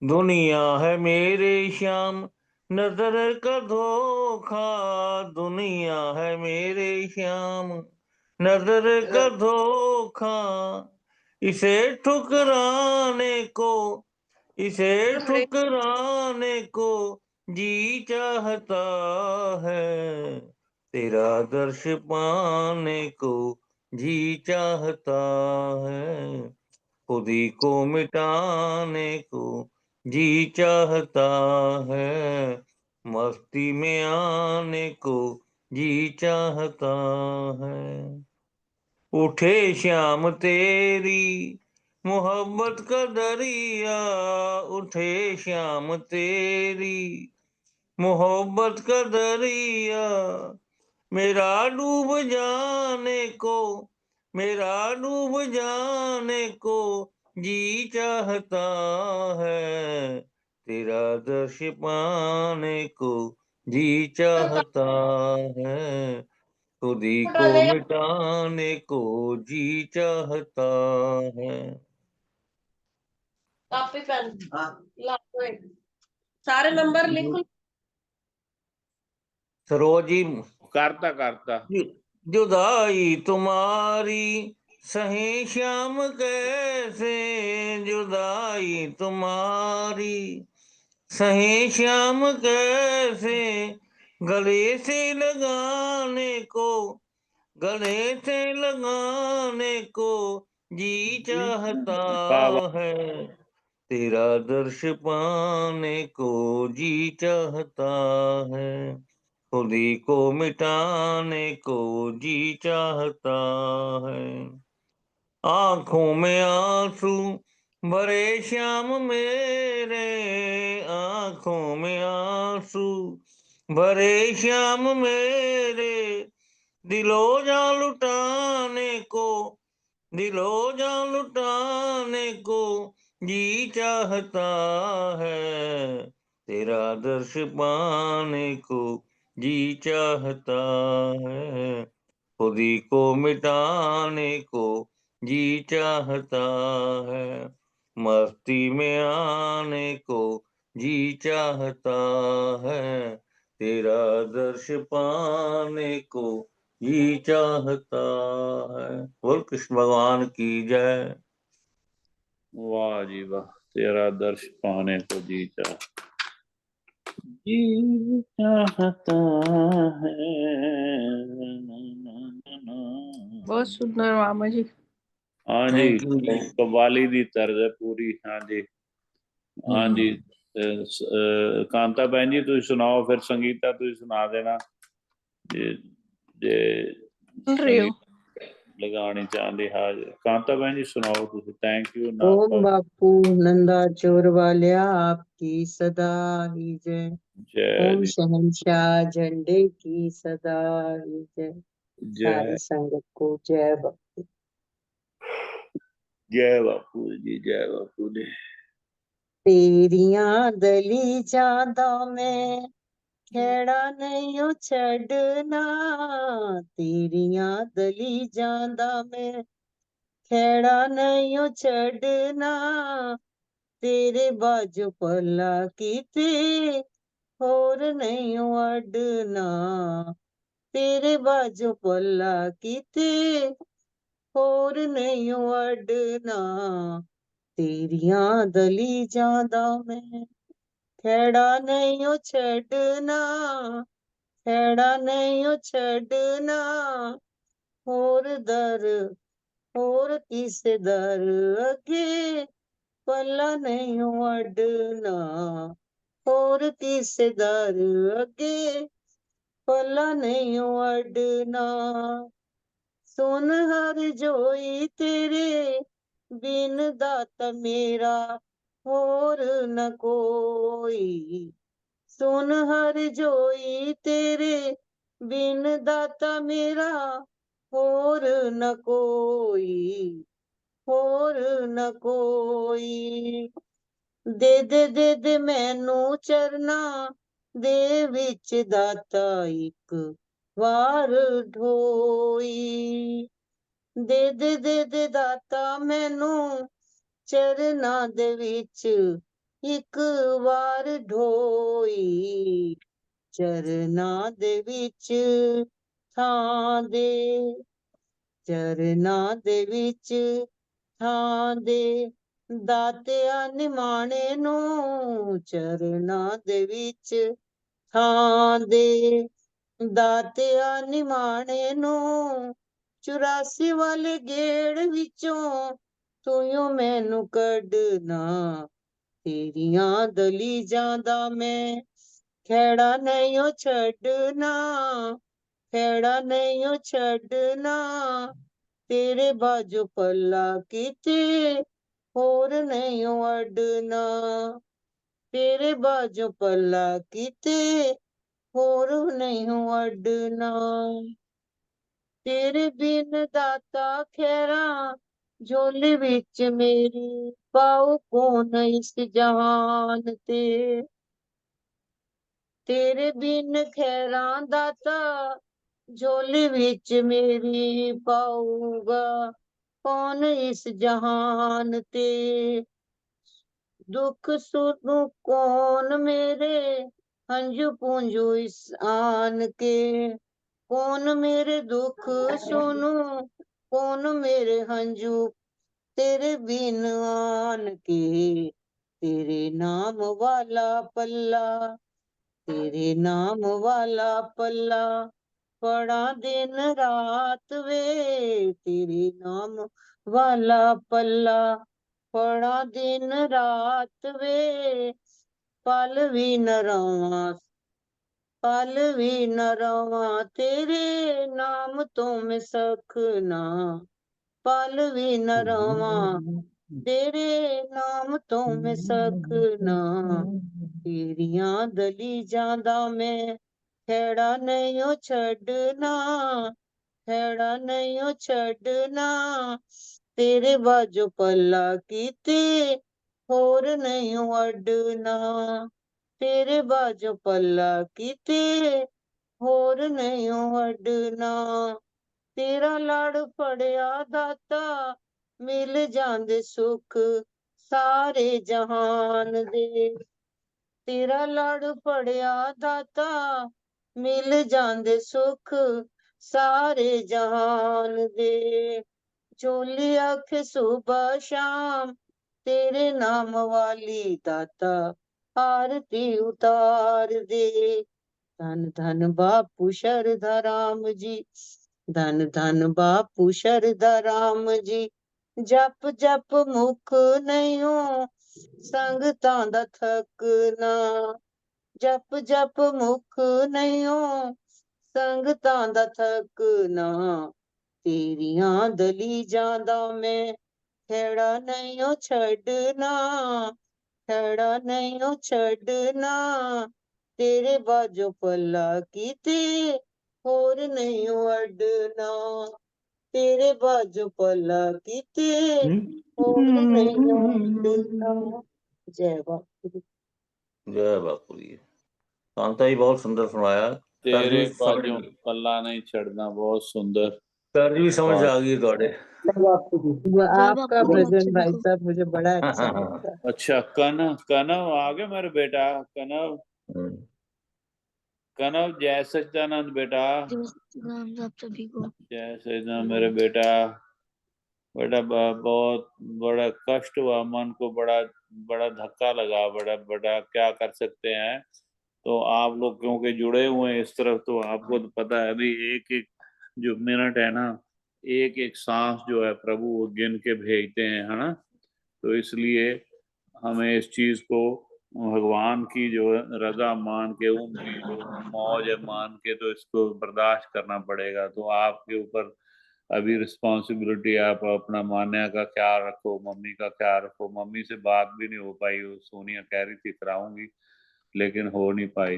E: दुनिया है मेरे श्याम नजर का धोखा, दुनिया है मेरे श्याम नजर का धोखा, इसे ठुकराने को, इसे ठुकराने को जी चाहता है, तेरा दर्श पाने को जी चाहता है, खुद ही को मिटाने को जी चाहता है, मस्ती में आने को जी चाहता है। उठे श्याम तेरी मोहब्बत का दरिया, उठे श्याम तेरी मोहब्बत का दरिया, मेरा डूब जाने को, मेरा डूब जाने को जी चाहता है, तेरा दर्श पाने को जी चाहता है, खुद ही को मिटाने को जी चाहता है।
F: कापी पेन लाओ एक। सारे नंबर लिखो।
E: सरोजी
A: करता करता
E: जुदाई तुम्हारी सही श्याम कैसे, जुदाई तुम्हारी सही श्याम कैसे, गले से लगाने को, गले से लगाने को जी चाहता है, तेरा दर्श पाने को जी चाहता है, खुद ही को मिटाने को जी चाहता है। आंखों में आंसू भरे श्याम मेरे, आंखों में आंसू भरे श्याम मेरे, दिलो जा लुटाने को, दिलो जा लुटाने को जी चाहता है, तेरा दर्श पाने को जी चाहता है, खुद ही को मिटाने को जी चाहता है, मस्ती में आने को जी चाहता है, तेरा दर्श पाने को जी चाहता है। बोल कृष्ण भगवान की जय।
A: वाह जी वाह, तेरा दर्श पाने को जी चाहता है।
F: बहुत सुंदर मामा जी।
A: हाँ जी,
E: थैंक यू।
A: कव्वाली दी तर्ज है पूरी। हाँ जी, हाँ जी। कांता बहन जी तुम सुनाओ, फिर संगीता तुम सुना देना जे जे
F: सुन रही हो?
A: संगीत लगानी चाहती। हाँ जी, कांता बहन जी सुनाओ तुम। थैंक यू ना।
B: ओम बापू नंदा चोर वालिया आपकी सदा ही जय।
A: जय
B: ओम
A: जी,
B: शहंशाह झंडे की सदा ही जय। सारी
A: जय
B: संगत को जय बापू।
A: जय बापू जी, जय बापू जी।
B: तेरिया दली जादा में खेड़ा नहीं छड़ना, तेरिया दली जादा में खेड़ा नहीं छड़ना, तेरे बाजू पला कीते होर नहीं अडना, तेरे बाजू पला कीते होर नहीं अडना, तेरिया दली जादा में खेड़ा नहीं छड़ना, खेड़ा नहीं छड़ना, होर दर होर किस दर अगे पला नहीं अडना, होर किस दर अगे पला नहीं अडना, सुन हर जोई तेरे बिन दाता मेरा होर न कोई, सुन हर जोई तेरे बिन दाता मेरा होर न कोई, होर न कोई, दे दे मैनू चरना दे विच दाता एक वार ढोई, दे दाता मैनू चरना दे विच एक वार ढोई, चरना दे विच थां दे, चरना दे विच थां दे, दातिया निमाणे नू चरना दे विच थां दे, दातिया निमाणे नू 84 ਵਾਲੇ ਗੇੜ ਵਿੱਚੋਂ ਤੂੰ ਮੈਨੂੰ ਕੱਢਣਾ, ਤੇਰੀਆਂ ਦਲੀਜਾਂ ਦਾ ਮੈਂ ਖਹਿੜਾ ਨਹੀਂ ਓ ਛੱਡਣਾ, ਖਹਿੜਾ ਨਹੀਂ ਓ ਛੱਡਣਾ, ਤੇਰੇ ਬਾਝੋਂ ਪੱਲਾ ਕਿਤੇ ਹੋਰ ਨਹੀਂ ਓ ਅੱਡਣਾ, ਤੇਰੇ ਬਾਝੋਂ ਪੱਲਾ ਕਿਤੇ ਹੋਰ ਨਹੀਂ ਓ ਅੱਡਣਾ, ਤੇਰੇ ਬਿਨ ਦਾਤਾ ਖੈਰਾਂ ਝੋਲੀ ਵਿੱਚ ਮੇਰੀ ਪਾਉ ਕੌਣ ਇਸ ਜਹਾਨ ਤੇ, ਤੇਰੇ ਬਿਨ ਖੈਰਾਂ ਦਾਤਾ ਝੋਲੀ ਵਿੱਚ ਮੇਰੀ ਪਾਊਗਾ ਕੌਣ ਇਸ ਜਹਾਨ ਤੇ, ਦੁੱਖ ਸੁਣੂ ਕੌਣ ਮੇਰੇ ਹੰਝੂ ਪੂੰਝੂ ਇਸ ਆਨ ਕੇ, ਕੌਣ ਮੇਰੇ ਦੁੱਖ ਸੁਣੂ ਕੌਣ ਮੇਰੇ ਹੰਝੂ ਤੇਰੇ ਬਿਨ ਆਨ ਕੇ, ਤੇਰੇ ਨਾਮ ਵਾਲਾ ਪੱਲਾ, ਤੇਰੇ ਨਾਮ ਵਾਲਾ ਪੱਲਾ ਪੜਾ ਦਿਨ ਰਾਤ ਵੇ, ਤੇਰੇ ਨਾਮ ਵਾਲਾ ਪੱਲਾ ਪੜਾ ਦਿਨ ਰਾਤ ਵੇ, ਪਲ ਵੀ ਨ ਰਵਾਂ, ਪਲ ਵੀ ਨ ਰਵਾਂ ਤੇਰੇ ਨਾਮ ਤੋਂ ਮੈਂ ਸਖਣਾ, ਪਲ ਵੀ ਨ ਰਵਾਂ ਤੇਰੇ ਨਾਮ ਤੋਂ ਮੈਂ ਸਖਣਾ, ਤੇਰੀਆਂ ਦਲੀਜਾਂ ਦਾ ਮੈਂ ਖਹਿੜਾ ਨਹੀਂ ਓ ਛੱਡਣਾ, ਖਹਿੜਾ ਨਹੀਂ ਓ ਛੱਡਣਾ, ਤੇਰੇ ਬਾਝੋਂ ਪੱਲਾ ਕਿਤੇ ਹੋਰ ਨਹੀਂ ਓ ਅੱਡਣਾ, ਤੇਰੇ ਬਾਝੋਂ ਪੱਲਾ ਕਿਤੇ ਹੋਰ ਨਹੀਂ ਓ ਅੱਡਣਾ, ਤੇਰਾ ਲੜ ਫੜਿਆ ਦਾਤਾ ਮਿਲ ਜਾਂਦੇ ਸੁੱਖ ਸਾਰੇ ਜਹਾਨ ਦੇ, ਤੇਰਾ ਲੜ ਫੜਿਆ ਦਾਤਾ ਮਿਲ ਜਾਂਦੇ ਸੁੱਖ ਸਾਰੇ ਜਹਾਨ ਦੇ, ਝੋਲੀ ਅੱਖ ਸੁਬਹ ਸ਼ਾਮ ਤੇਰੇ ਨਾਮ ਵਾਲੀ ਦਾਤਾ ਆਰਤੀ ਉਤਾਰ ਦੇ, ਧੰਨ ਧੰਨ ਬਾਪੂ ਸ਼ਰਧਾ ਰਾਮ ਜੀ, ਧੰਨ ਧੰਨ ਬਾਪੂ ਸ਼ਰਧਾ ਰਾਮ ਜੀ, ਜਪ ਜਪ ਮੁਖ ਨਹੀਂ ਹੋ ਸੰਗਤਾਂ ਦਾ ਥਕਣਾ, ਜਪ ਜਪ ਮੁਖ ਨਹੀਂ ਹੋ ਸੰਗਤਾਂ ਦਾ ਥਕਣਾ, ਤੇਰੀਆਂ ਦਲੀਜਾਂ ਦਾ ਮੈਂ ਖਹਿੜਾ ਨਹੀਂ ਓ ਛੱਡਣਾ, ਖਹਿੜਾ ਨਹੀਂ ਓ ਛੱਡਣਾ, ਤੇਰੇ ਬਾਝੋਂ ਪੱਲਾ ਕਿਤੇ ਹੋਰ ਨਹੀਂ ਓ ਅੱਡਣਾ, ਤੇਰੇ ਬਾਝੋਂ ਪੱਲਾ ਕਿਤੇ ਹੋਰ ਨਹੀਂ ਓ ਅੱਡਣਾ। ਜੈ ਬਾਪੂ ਜੀ।
E: जय बापू जी। कांता जी बहुत सुंदर सुनाया।
A: तेरे बाजों पल्ला नहीं छड़ना, बहुत सुंदर।
E: तर्ज भी समझ आ गई थोड़े।
B: बापू जी आपका भजन भाई साहब मुझे बड़ा अच्छा लगता है।
A: अच्छा कनव आ गया मेरे बेटा। कनव जय सच्चिदानंद बेटा।
G: सभी को
A: जय सच्चिदानंद मेरे बेटा। बेटा बहुत बड़ा कष्ट हुआ, मन को बड़ा धक्का लगा, बड़ा क्या कर सकते हैं। तो आप लोग क्योंकि जुड़े हुए हैं इस तरफ, तो आपको तो पता है अभी एक एक जो मिनट है ना, एक एक सांस जो है प्रभु वो गिन के भेजते हैं, है ना। तो इसलिए हमें इस चीज को भगवान की जो रजा मान के, उनकी जो मौज है मान के, तो इसको बर्दाश्त करना पड़ेगा। तो आपके ऊपर अभी रिस्पॉन्सिबिलिटी, आप अपना मान्या का ख्याल रखो, मम्मी का ख्याल रखो। मम्मी से बात भी नहीं हो पाई, वो सोनिया कह रही थी कराऊंगी लेकिन हो नहीं पाई।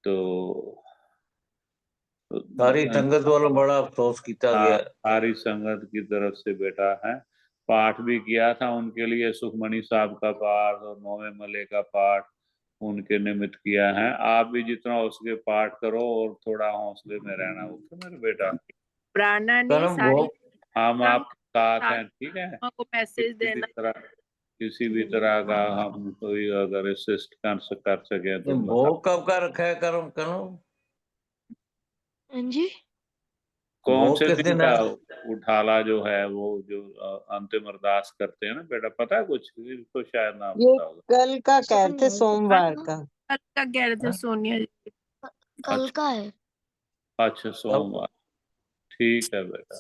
A: तो
E: सारी संगत वालों बड़ा अफसोस किया गया।
A: सारी संगत की तरफ से बेटा है। पाठ भी किया था उनके लिए, सुखमणि साहब का पाठ और 9वें मले का पाठ उनके निमित्त किया है। आप भी जितना हो सके पाठ करो और थोड़ा हौसले में रहना। ओके मेरे बेटा।
F: प्राणा ने सारी
A: हम आपके साथ हैं, ठीक है।
F: को मैसेज देना,
A: किसी भी तरह का हम कोई अगर असिस्ट कर सके तो।
E: भोग कब का रखा है करो?
G: जी
A: कौन से दिन का उठाला जो है वो जो अंतिम अरदास करते हैं ना बेटा, पता है कुछ तो शायद नाम पता होगा।
B: कल का कहते सोमवार का।
F: कल का कह रहे थे सोनिया जी।
G: कल का है।
A: अच्छा सोमवार, ठीक है बेटा,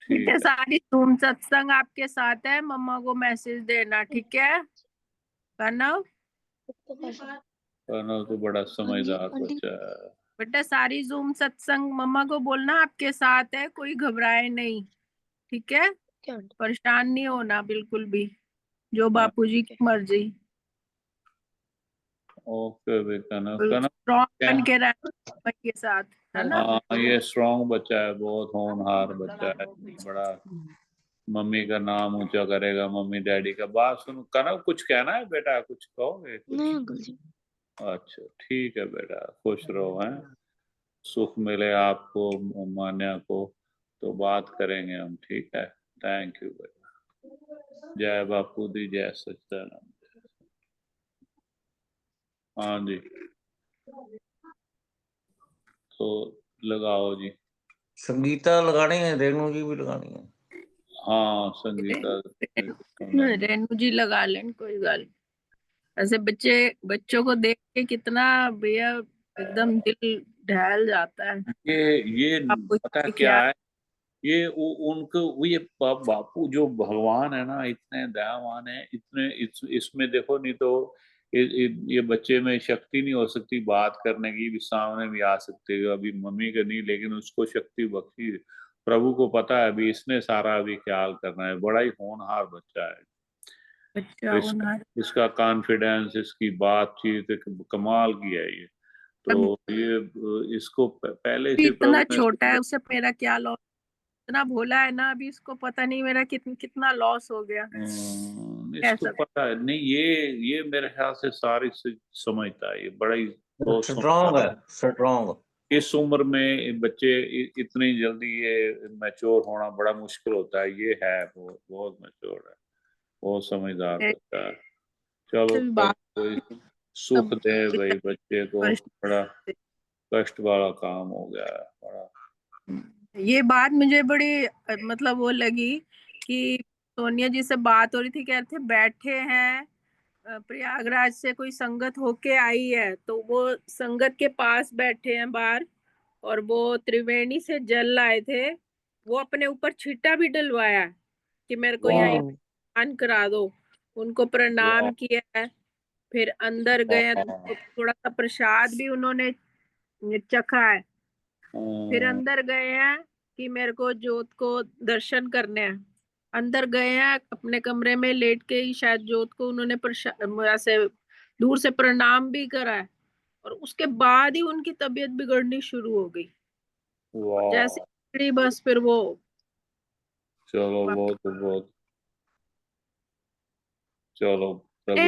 A: ठीक
H: बेटे
A: है।
H: सारी जूम सत्संग आपके साथ है, मम्मा को मैसेज देना, ठीक है प्रणव?
A: प्रणव तो बड़ा समझदार बच्चा है।
H: बेटा सारी जूम सत्संग मम्मा को बोलना आपके साथ है, कोई घबराए नहीं, ठीक है? परेशान नहीं होना बिल्कुल भी, जो बापूजी की मर्जी।
A: ओके बेटा, ना
H: स्ट्रॉन्ग बन के रहना के साथ, है ना?
A: हाँ, ये स्ट्रॉन्ग बच्चा है, बहुत होनहार बच्चा है, बड़ा मम्मी का नाम ऊंचा करेगा, मम्मी डैडी का। बात सुन कनव, कुछ कहना है बेटा, कुछ कहोगे?
G: नहीं अंकल जी।
A: अच्छा ठीक है बेटा, खुश रहो, हैं सुख मिले आपको, मान्या को, तो बात करेंगे हम, ठीक है? थैंक यू बेटा। जय बापू दी, जय सच्चिदानंद। हाँ जी, तो लगाओ जी।
E: संगीता लगानी है, रेणु जी भी लगानी है।
A: हाँ संगीता
H: रेणु जी लगा लें, कोई गल। ऐसे बच्चों को देख के कितना भैया एकदम दिल दहल जाता है।
A: ये
H: आपको
A: पता क्या है, ये उनको ये बापू जो भगवान है ना, इतने दयावान है, इतने इसमें देखो, नहीं तो ये बच्चे में शक्ति नहीं हो सकती बात करने की, भी सामने भी आ सकते हैं, अभी मम्मी का नहीं, लेकिन उसको शक्ति बख्शी प्रभु को पता है, अभी इसने सारा अभी ख्याल करना है। बड़ा ही होनहार बच्चा है, इसका कॉन्फिडेंस, इसकी बातचीत कमाल की है ये। तो ये इसको पहले से
H: इतना
A: प्रभु ने
H: छोटा है, उससे मेरा क्या लॉस, इतना भोला है ना, अभी इसको पता नहीं मेरा कितना लॉस हो गया।
A: इसको पता है नहीं, ये मेरे ख्याल से सारी समझता है, ये बड़ा ही बहुत
E: स्ट्रॉन्ग है, स्ट्रॉन्ग।
A: इस उम्र में बच्चे इतनी जल्दी ये मैच्योर होना बड़ा मुश्किल होता है, ये है बहुत बहुत मैच्योर है, बहुत समझदार बच्चा है। चलो कोई सुख दे भाई बच्चे को, बड़ा कष्ट वाला काम हो गया है बड़ा।
H: ये बात मुझे बड़ी मतलब वो लगी कि सोनिया जी से बात हो रही थी, कह रहे थे बैठे हैं प्रयागराज से कोई संगत होके आई है, तो वो संगत के पास बैठे हैं बाहर, और वो त्रिवेणी से जल लाए थे, वो अपने ऊपर छींटा भी डलवाया कि मेरे को यहाँ स्नान करा दो, उनको प्रणाम किया है, फिर अंदर गए तो थोड़ा सा प्रसाद भी उन्होंने चखा है, फिर अंदर गए हैं कि मेरे को जोत को दर्शन करने हैं, अंदर गए हैं अपने कमरे में लेट के ही शायद जोत को उन्होंने ऐसे दूर से प्रणाम भी करा है, और उसके बाद ही उनकी तबीयत बिगड़नी शुरू हो गई, जैसे बिगड़ी बस फिर वो
A: चलो बहुत चलो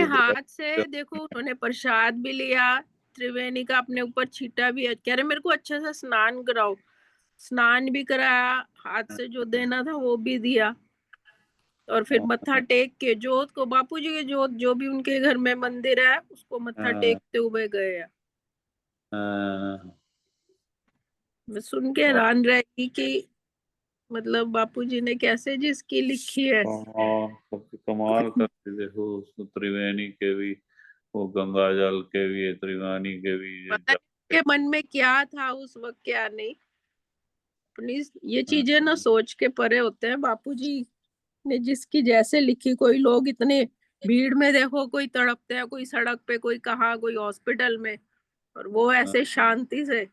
H: हाथ से देखो उन्होंने प्रसाद भी लिया, त्रिवेणी का अपने ऊपर छीटा भी है, कह रहे मेरे को अच्छे से स्नान कराओ, स्नान भी कराया, हाथ से जो देना था वो भी दिया, और फिर मत्था टेक के जोत को, बापूजी के जोत जो भी उनके घर में मंदिर है उसको मत्था टेकते हुए गए हैं। मैं सुन के हैरान रही कि मतलब बापूजी ने कैसे जिसकी लिखी है।
A: कमाल करके देखो, उसको त्रिवेणी के भी, वो गंगा जल के भी, त्रिवेणी के भी,
H: पता नहीं के मन में क्या था उस वक्त, क्या नहीं, अपनी ये चीजें ना सोच के परे होते हैं। बापूजी ने जिसकी जैसे लिखी, कोई लोग इतने भीड़ में देखो, कोई तड़पते हैं, कोई सड़क पे, कोई कहाँ, कोई हॉस्पिटल में, और वो ऐसे शांति से।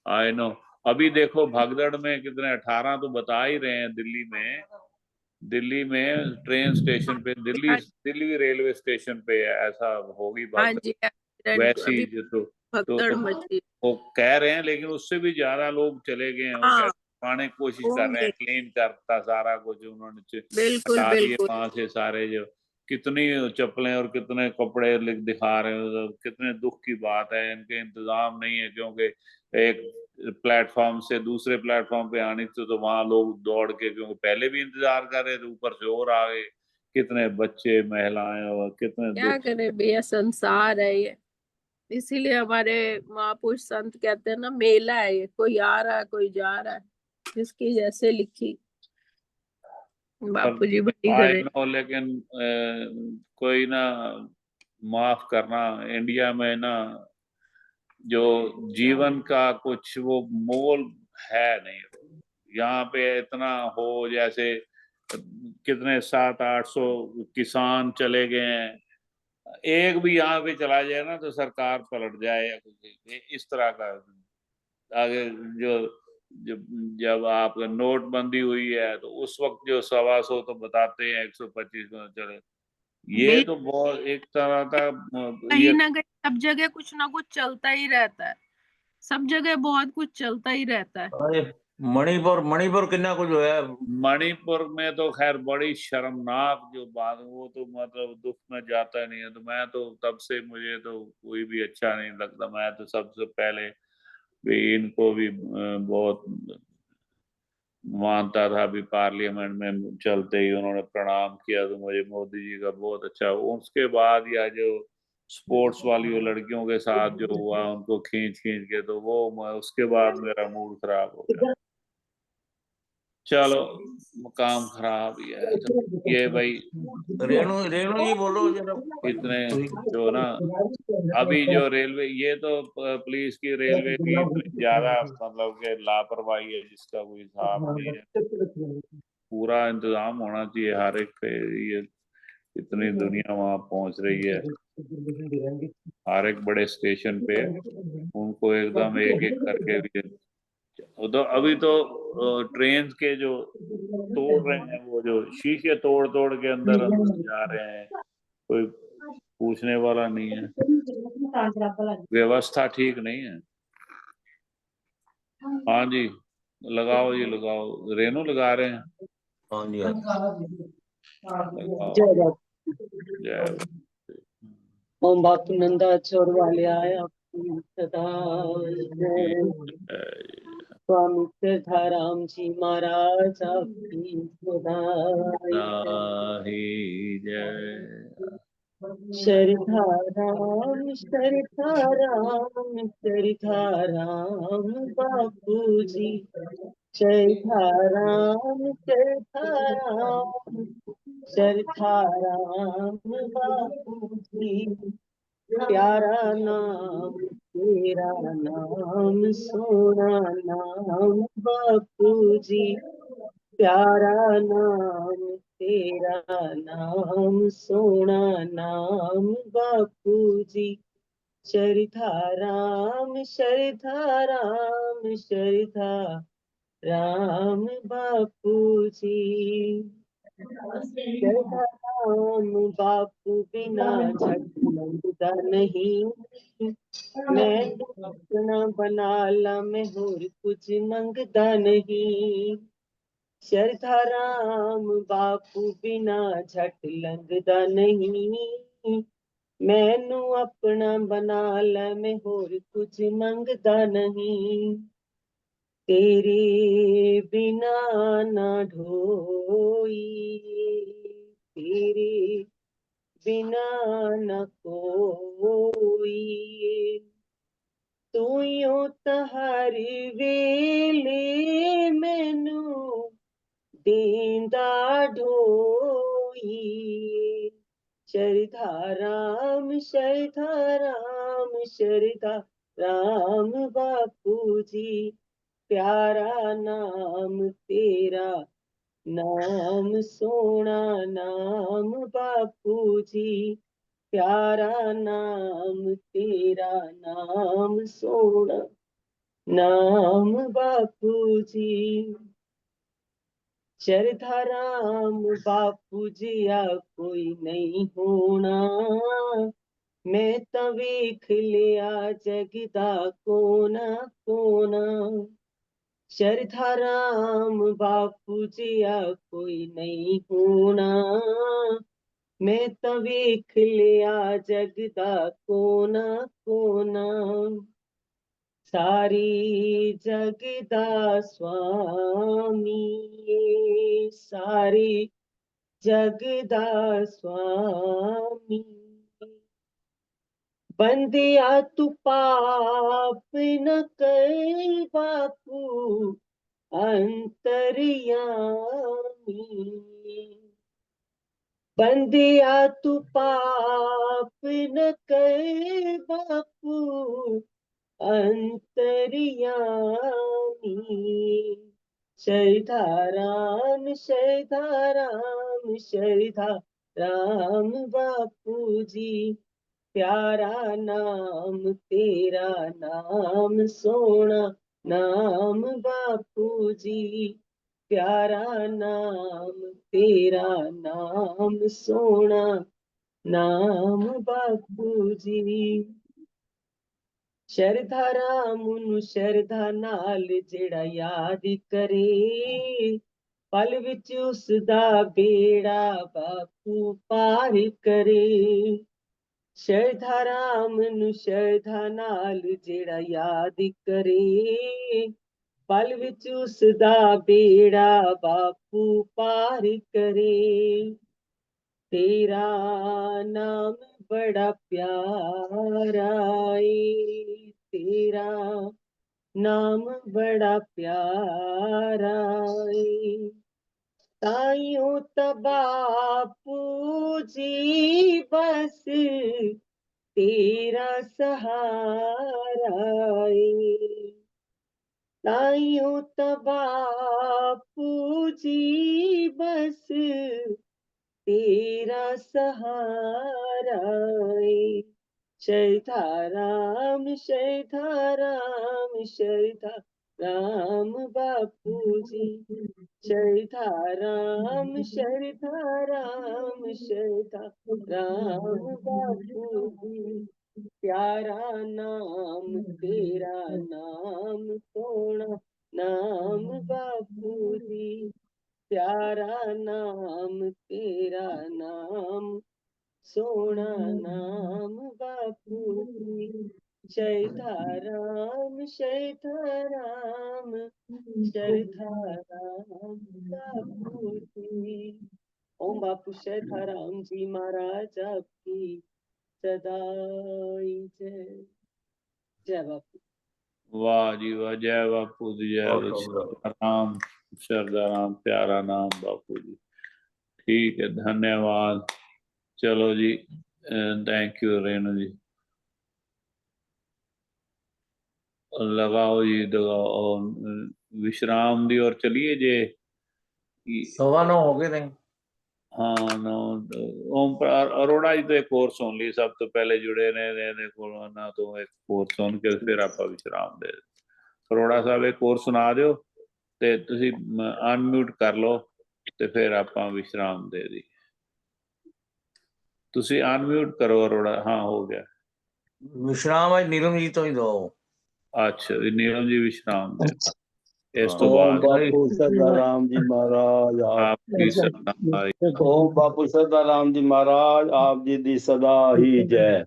A: आई नो, अभी देखो भगदड़ में कितने 18 तो बता ही रहे हैं, दिल्ली में ट्रेन स्टेशन पे, दिल्ली रेलवे स्टेशन पे ऐसा होगी
H: हाँ जी,
A: वैसी तो
H: भगदड़ मची,
A: वो कह रहे हैं, लेकिन उससे भी ज्यादा लोग चले गए हैं, वो पाने की कोशिश कर रहे हैं, क्लीन करता सारा कुछ उन्होंने
H: बिल्कुल
A: हटा दिए
H: बिल्कुल
A: वहां से सारे, जो कितनी चप्पलें और कितने कपड़े दिखा रहे हैं, कितने दुख की बात है, इनके इंतजाम नहीं है, क्योंकि एक प्लेटफॉर्म से दूसरे प्लेटफॉर्म पे आनी थी, तो वहां लोग दौड़ के, क्योंकि पहले भी इंतजार कर रहे थे, ऊपर से और आ गए, कितने बच्चे महिलाएं और कितने
H: क्या
A: दुख।
H: करे भैया, संसार है ये, इसीलिए हमारे महापुरुष संत कहते हैं ना, मेला है ये, कोई आ रहा है कोई जा रहा है, जिसकी जैसे लिखी बापूजी बड़ी करे।
A: लेकिन कोई ना, माफ करना, इंडिया में ना जो जीवन का कुछ वो मोल है नहीं। यहाँ पे इतना हो जैसे कितने 700-800 किसान चले गए हैं, एक भी यहाँ पे चला जाए ना तो सरकार पलट जाए या कुछ इस तरह का। आगे जो जब जब आप नोटबंदी हुई है तो उस वक्त जो 125 तो बताते हैं 125 में चले, ये तो बहुत एक तरह का
H: कहीं
A: ये
H: ना कहीं सब जगह कुछ ना कुछ चलता ही रहता है, सब जगह बहुत कुछ चलता ही रहता है।
E: अरे मणिपुर मणिपुर कितना कुछ होया।
A: मणिपुर में तो खैर बड़ी शर्मनाक जो बात, वो तो मतलब दुख में जाता नहीं है। तो मैं तो तब से मुझे तो कोई भी अच्छा नहीं लगता। मैं तो सबसे पहले भी इनको भी बहुत मानता था। अभी पार्लियामेंट में चलते ही उन्होंने प्रणाम किया तो मुझे मोदी जी का बहुत अच्छा। उसके बाद या जो स्पोर्ट्स वाली वो लड़कियों के साथ जो हुआ उनको खींच खींच के, तो वो उसके बाद मेरा मूड खराब हो गया। चलो काम खराब ही है। तो ये भाई
E: रेणु रेणु जी बोलो जरा।
A: इतने जो ना अभी जो रेलवे, ये तो पुलिस की रेलवे की इतनी ज्यादा मतलब के लापरवाही है जिसका कोई हिसाब नहीं है। पूरा इंतजाम होना चाहिए हर एक पे। ये इतनी दुनिया वहां पहुंच रही है, हर एक बड़े स्टेशन पे उनको एकदम एक एक करके भी। तो अभी तो ट्रेन के जो तोड़ रहे हैं, वो जो शीशे तोड़ तोड़ के अंदर अंदर जा रहे हैं, कोई पूछने वाला नहीं है। व्यवस्था ठीक नहीं है। हाँ जी, लगाओ जी लगाओ। रेनू लगा रहे हैं,
E: हाँ जी हाँ।
A: लगाओ।
B: जय बापू।
A: जय
B: ओम बापू नंदा चोर वाले आया सदा जय। स्वामी सिद्धाराम जी महाराज आपकी सदाई जय।
A: ही जय।
B: शरधाराम शरधाराम शरधाराम बापू जी। शरधाराम शरधाराम शरधाराम बापू जी। प्यारा नाम तेरा नाम सोना नाम बापू जी। प्यारा नाम तेरा नाम सोना नाम बापू जी। शरधाराम शरधाराम शरधा राम बापू जी। शरधाराम बापू बिना झट मंगता नहीं। मैं तो अपना बना ला मैं और कुछ मंगता नहीं। शरधाराम बापू बिना झट लंघदा नहीं। मैनू अपना बना ला मैं होर कुछ मंगदा नहीं। तेरे बिना ना ढोई तेरे बिना न कोई। तू यूं तो हर वेले मैनू दींदा ढोई। शरधाराम शरधाराम शरधाराम बापू जी। प्यारा नाम तेरा नाम सोना नाम बापू जी। प्यारा नाम तेरा नाम सोना नाम बापू जी। शरधाराम बापू जिया कोई नहीं होना। मैं तो वेख लिया जगदा कोना कोना। शरधाराम बापू जिया कोई नहीं होना। मैं तो वेख लिया जगदा कोना कोना। सारी जगदा स्वामी सारी जगदा स्वामी। बंदिया तू पाप न कर बापू अंतर्यामी। बंदिया तू पाप न कर बापू अंतर्यामी। शरधा राम शरधा राम शरधा राम बापू जी, प्यारा नाम तेरा नाम सोना नाम बापू जी, प्यारा नाम तेरा नाम सोना नाम बापू जी। शरधा राम ਨੂੰ ਸ਼ਰਧਾ ਨਾਲ ਜਿਹੜਾ ਯਾਦ ਕਰੇ, ਪਲ ਵਿੱਚ ਉਸ ਦਾ ਬੇੜਾ ਬਾਪੂ ਪਾਰ ਕਰੇ। ਸ਼ਰਧਾ ਰਾਮ ਨੂੰ ਸ਼ਰਧਾ ਨਾਲ ਜਿਹੜਾ ਯਾਦ ਕਰੇ, ਪਲ ਵਿੱਚ ਉਸ ਦਾ ਬੇੜਾ ਬਾਪੂ ਪਾਰ ਕਰੇ। तेरा नाम बड़ा प्यारा है, तेरा नाम बड़ा प्यारा है। ताइयों बापू जी बस तेरा सहारा है। ताइयों बापू जी बस तेरा सहारा है। शरधा राम शरधा राम बापू जी, शरधा राम शरधा राम बापू जी, प्यारा नाम तेरा नाम सोना नाम बापू जी, प्यारा नाम तेरा नाम सोना नाम बापू जी। शरधा राम शरधा राम बापू जी। ओम बापू शरधा राम जी महाराज आपकी सदा जय। जय बापू।
A: वाह जी वाह, जय बापू जी, जय राम शरदा राम प्यारा नाम बापू जी। ठीक है, धन्यवाद। चलो जी, थैंक यू रेणु जी। लगाओ जी, लगाओ विश्राम दी और चलिए जे।
E: 9:15 हो गए थे।
A: हाँ नो, ओम अरोड़ा जी तो एक और सुन ली, सब तो पहले जुड़े ने कोरोना तो एक और सुन के फिर आप विश्राम दे। अरोड़ा साहब एक और सुना दियो ते तुसी अनम्यूट कर लो ते फिर आप विश्राम दे दी। तुसी अनम्यूट करो अरोड़ा। हाँ हो गया
E: विश्राम आज नीलम जी तो ही दो।
A: अच्छा, नीलम जी विश्राम दे इस तो
E: हाँ।
A: बाद
I: बापू सदाराम जी महाराज
A: आपकी सदा
I: ओम बापू सदाराम जी महाराज आप जी दी सदा ही जय।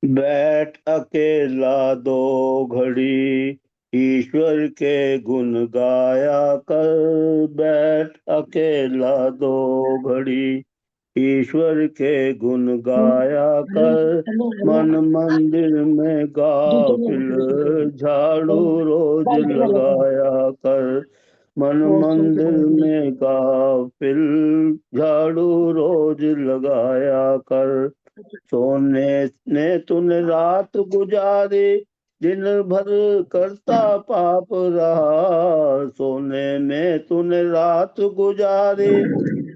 I: बैठ अकेला दो घड़ी ईश्वर के गुण गाया कर, बैठ अकेला दो घड़ी ईश्वर के गुण गाया कर, मन मंदिर में गाफिल झाड़ू रोज लगाया कर, मन मंदिर में गाफिल झाड़ू रोज लगाया कर। सोने ने तूने रात गुजारी दिन भर करता पाप रहा, सोने में तूने रात गुजारी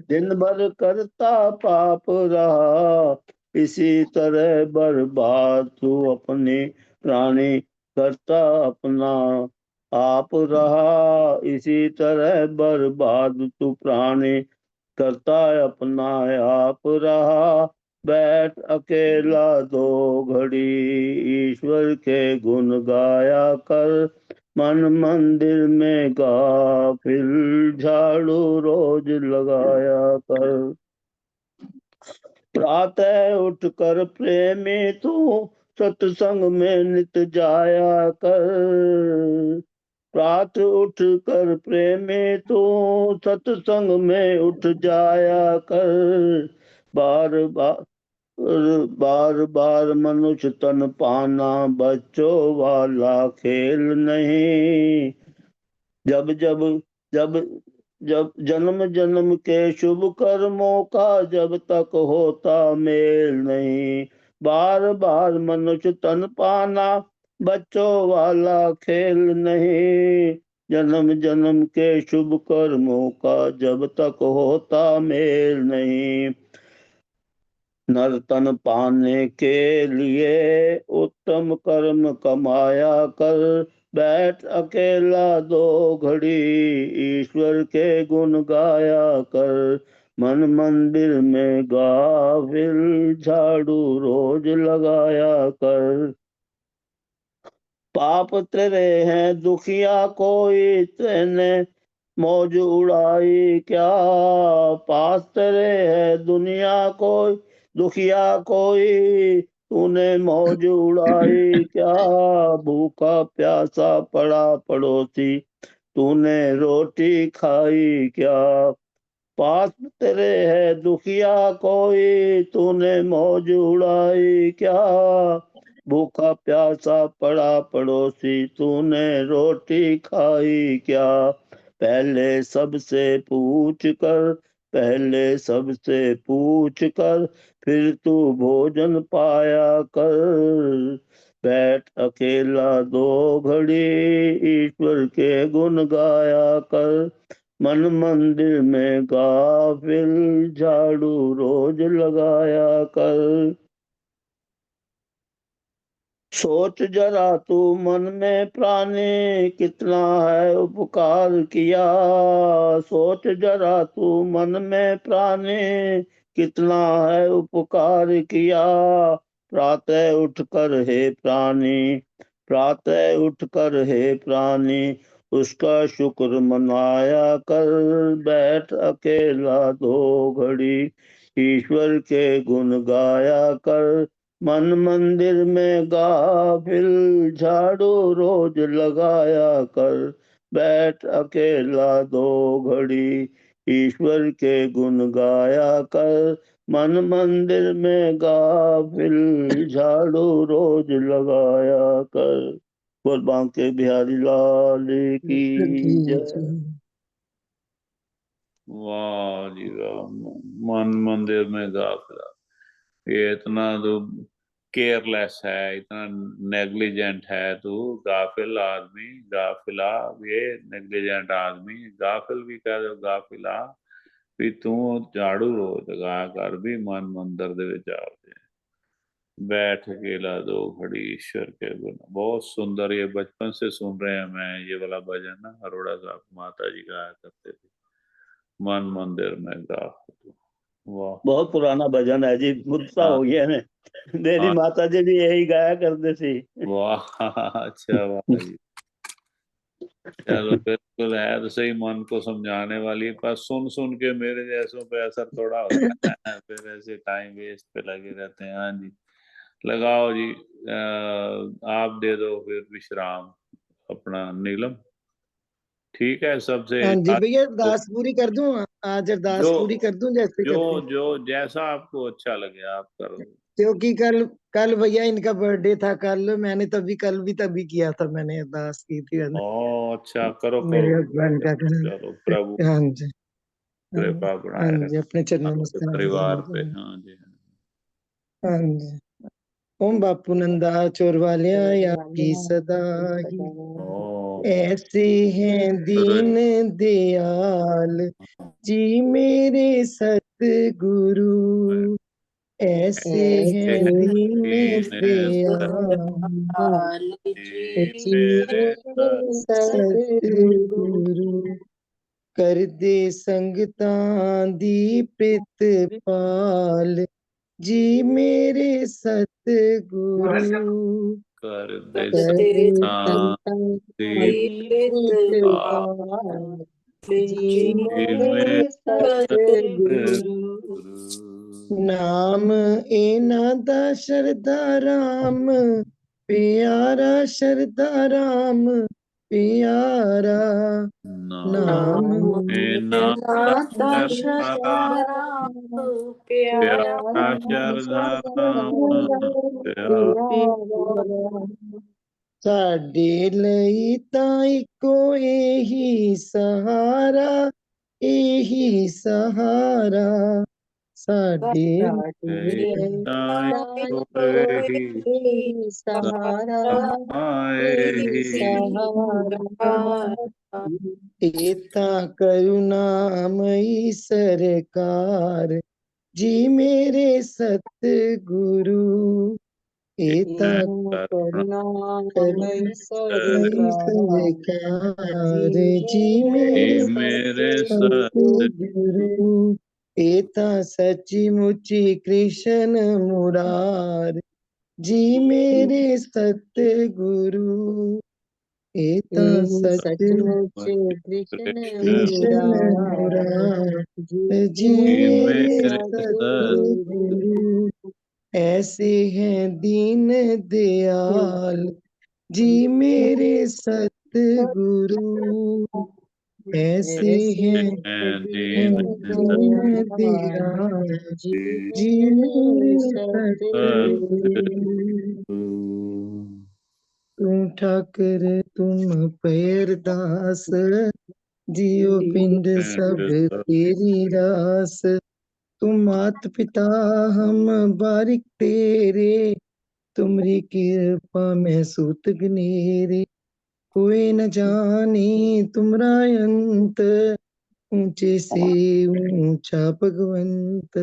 I: दिन भर करता पाप रहा, इसी तरह बर्बाद तू अपनी प्राणी करता अपना आप रहा, इसी तरह बर्बाद तू प्राणी करता अपना आप रहा। बैठ अकेला दो घड़ी ईश्वर के गुण गाया कर, मन मंदिर में गाफिल झाड़ू रोज लगाया कर। प्रातः उठ कर प्रेमी तू सत्संग में नित जाया कर, प्रात उठ कर प्रेमी तू सत्संग में उठ जाया कर, बार बार मनुष्य तन पाना बच्चों वाला खेल नहीं, जब जब जब जब जन्म जन्म के शुभ कर्मों का जब तक होता मेल नहीं, बार बार मनुष्य तन पाना बच्चों वाला खेल नहीं, जन्म जन्म के शुभ कर्मों का जब तक होता मेल नहीं। नर्तन पाने के लिए उत्तम कर्म कमाया कर, बैठ अकेला 2 घड़ी ईश्वर के गुण गाया कर। मन मंदिर में गाफिल झाड़ू रोज लगाया कर। पाप तेरे हैं दुखिया कोई, तेने मौज उड़ाई क्या। पास तेरे है दुनिया कोई, दुखिया कोई, तूने मौज उड़ाई क्या। भूखा प्यासा पड़ा पड़ोसी, तूने रोटी खाई क्या। पास तेरे है दुखिया कोई, तूने मौज उड़ाई क्या। भूखा प्यासा पड़ा पड़ोसी, तूने रोटी खाई क्या। पहले सबसे पूछ कर, पहले सबसे पूछ कर, फिर तू भोजन पाया कर। बैठ अकेला 2 घड़ी ईश्वर के गुण गाया कर। मन मंदिर में गाफिल झाड़ू रोज लगाया कर। सोच जरा तू मन में प्राणी, कितना है उपकार किया। सोच जरा तू मन में प्राणी, कितना है उपकार किया। प्रातः उठकर हे प्राणी, प्रातः उठकर हे प्राणी, उसका शुक्र मनाया कर। बैठ अकेला 2 घड़ी ईश्वर के गुण गाया कर। मन मंदिर में गाफिल झाड़ू रोज लगाया कर। बैठ अकेला 2 घड़ी ईश्वर के गुण गाया कर। मन मंदिर में गाफिल झाड़ू रोज लगाया कर। बोल बांके बिहारी लाल की जय।
A: वाह जी वाह। मन मंदिर में गाफिला, ये इतना तो केयरलेस है, इतना नेग्लिजेंट है तू। गाफिल आदमी, गाफिला, ये नेग्लिजेंट आदमी। गाफिल भी कह दो, गाफिला भी तू झाड़ू रोज लगा कर भी मन मंदिर दे विच आ जाए। बैठ अकेला 2 घड़ी ईश्वर के गुण। बहुत सुंदर, ये बचपन से सुन रहे हैं मैं ये वाला भजन ना, अरोड़ा साहब माता जी गाया करते थे, मन मंदिर में गाफिल। वाह।
I: बहुत पुराना भजन है जी, मुद्दा
A: हाँ
I: हो गया ने। मेरी
A: हाँ,
I: माता जी भी यही गाया करते थे।
A: वाह अच्छा, वाह जी। चलो बिल्कुल है तो सही, मन को समझाने वाली, पर सुन सुन के मेरे जैसों पे असर थोड़ा होता है फिर ऐसे टाइम वेस्ट पे लगे रहते हैं। हाँ जी, लगाओ जी। आप दे दो फिर विश्राम अपना नीलम। ठीक है, सबसे
B: हाँ जी भैया,
A: तो
B: अरदास पूरी कर दूं, आज अरदास
A: जो
B: पूरी कर दूं जैसे
A: जो
B: करते हैं।
A: जो जैसा आपको अच्छा लगे आप करो।
B: क्योंकि कल कल भैया इनका बर्थडे था, कल मैंने तभी किया था, मैंने अरदास की थी मैंने,
A: ओ अच्छा, करो करो।
B: मेरे हस्बैंड का
A: चलो प्रभु
B: हाँ जी। हाँ
A: कृपा
B: हाँ
A: बनाए
B: जी,
A: रखे
B: अपने चरणों में
A: आपके परिवार पे। हाँ जी
B: हाँ जी। ओम बापू नंदा चोर वालिया आपकी सदा ही
A: ओ
B: ऐसे हैं दीन दयाल जी मेरे सतगुरु, ऐसे हैं दीन दयाल जी मेरे सतगुरु, कर दे संगतां दी प्रितपाल जी मेरे सतगुरु,
A: कर दे
B: कर दे संगतां दी प्रितपाल जी मेरे सतगुरु। नाम इन्हां दा शरदा राम प्यारा, शरदा राम प्यारा, नाम
F: नाता
B: शरदा
F: शरारा
A: प्यारा
F: प्यारा
A: शरधा राम प्यारा।
B: प्यारा। ਸਾਡੇ ਲਈ ਤਾਂ ਇੱਕੋ ਇਹੀ ਸਹਾਰਾ, ਇਹੀ ਸਹਾਰਾ, साडे
F: सहारा
A: आए
B: सहारा एता करुणामयी सरकार जी मेरे सतगुरु एता
F: करुणामयी
B: सरकार जी
A: मेरे
B: सतगुरु एता सच्ची मुची कृष्ण मुरार जी मेरे सतगुरु एता सचमुच कृष्ण मुरार जी मेरे सतगुरु ऐसे हैं दीन दयाल जी मेरे सतगुरु ऐसे हैं दीन दयाल जी मेरे सतगुरु तुम ठाकर तुम पैरदास जियो पिंड सब तेरी रास तुम मात पिता हम बारिक तेरे तुमरी कृपा में सूत गनेरे कोई न जाने तुमरा अंत ऊंचे से ऊंचा भगवंत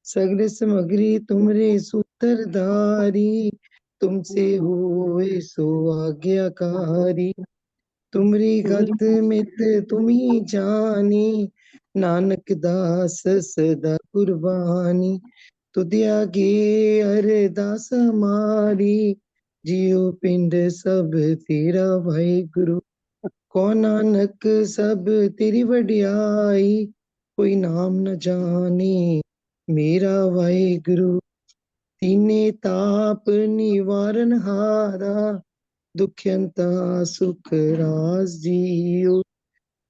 B: सगल समग्री तुमरे सूत्रधारी तुमसे होए सो आज्ञाकारी तुमरी गत मित तुम्ही जानी नानक दास सदा कुर्बानी तुदिया गे अरदास हमारी जियो पिंड सब तेरा भाई गुरु को नानक सब तेरी वडियाई कोई नाम न जाने मेरा भाई गुरु तीने ताप निवारण हारा दुख्यंता सुख रास जियो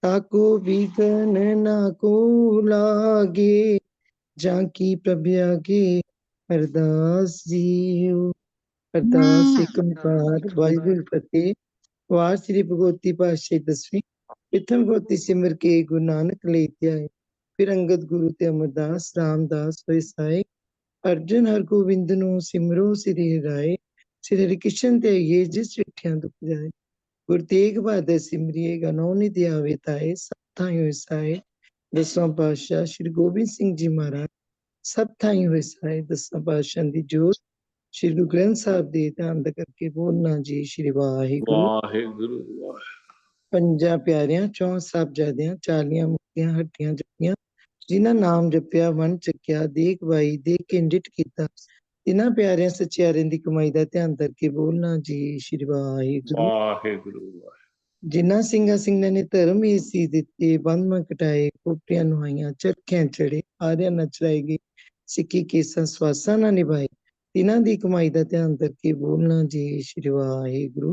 B: ताको विघन ना को लागे जाकी प्रभ्यागे अरदास जियो अरदास एक ओंकार वाहिगुरू फतेह वार श्री भगवती पातशाही दसवीं प्रथम भगवती सिमर के गुरु नानक ले त्याए फिर अंगद गुरु ते अमरदास रामदास होए साए अर्जुन हर गोविंद नु सिमरो सिरि राए श्री हरि कृष्ण ते ये जिस विठियां दुख जाए गुरु तेग बहादुर सिमरिए गनौ निधि आवे ताए सब थाई होए साए दसवां पातशाह श्री गोबिंद सिंह जी महाराज सब थाई होए साए दसवां पातशाह दी जोत श्री गुरु ग्रंथ साहब दे ध्यान दा करके बोलना जी श्री वाहिगुरु पंजा प्यारियां चौं साहबजादियां 40 मुक्तियां हट्टियां जपियां जिन्हां नाम जपिया वन चकिया देख भाई देख के डिट कीता इन्हां प्यारियां सचियारियां दी कमाई दा ध्यान करके बोलना जी श्री वाहिगुरु जिन्हां ਸਿੰਘਾਂ ਸਿੰਘਾਂ ने धर्म ही सी दिते बंध कटाए कोपियां नुहाइयां चरखियां चढ़े आर्या न चढ़ाई गई सिक्की केसां स्वासा न निभाए तिन्हां दी कमाई दा ध्यान करके बोलना जी श्री वाहिगुरु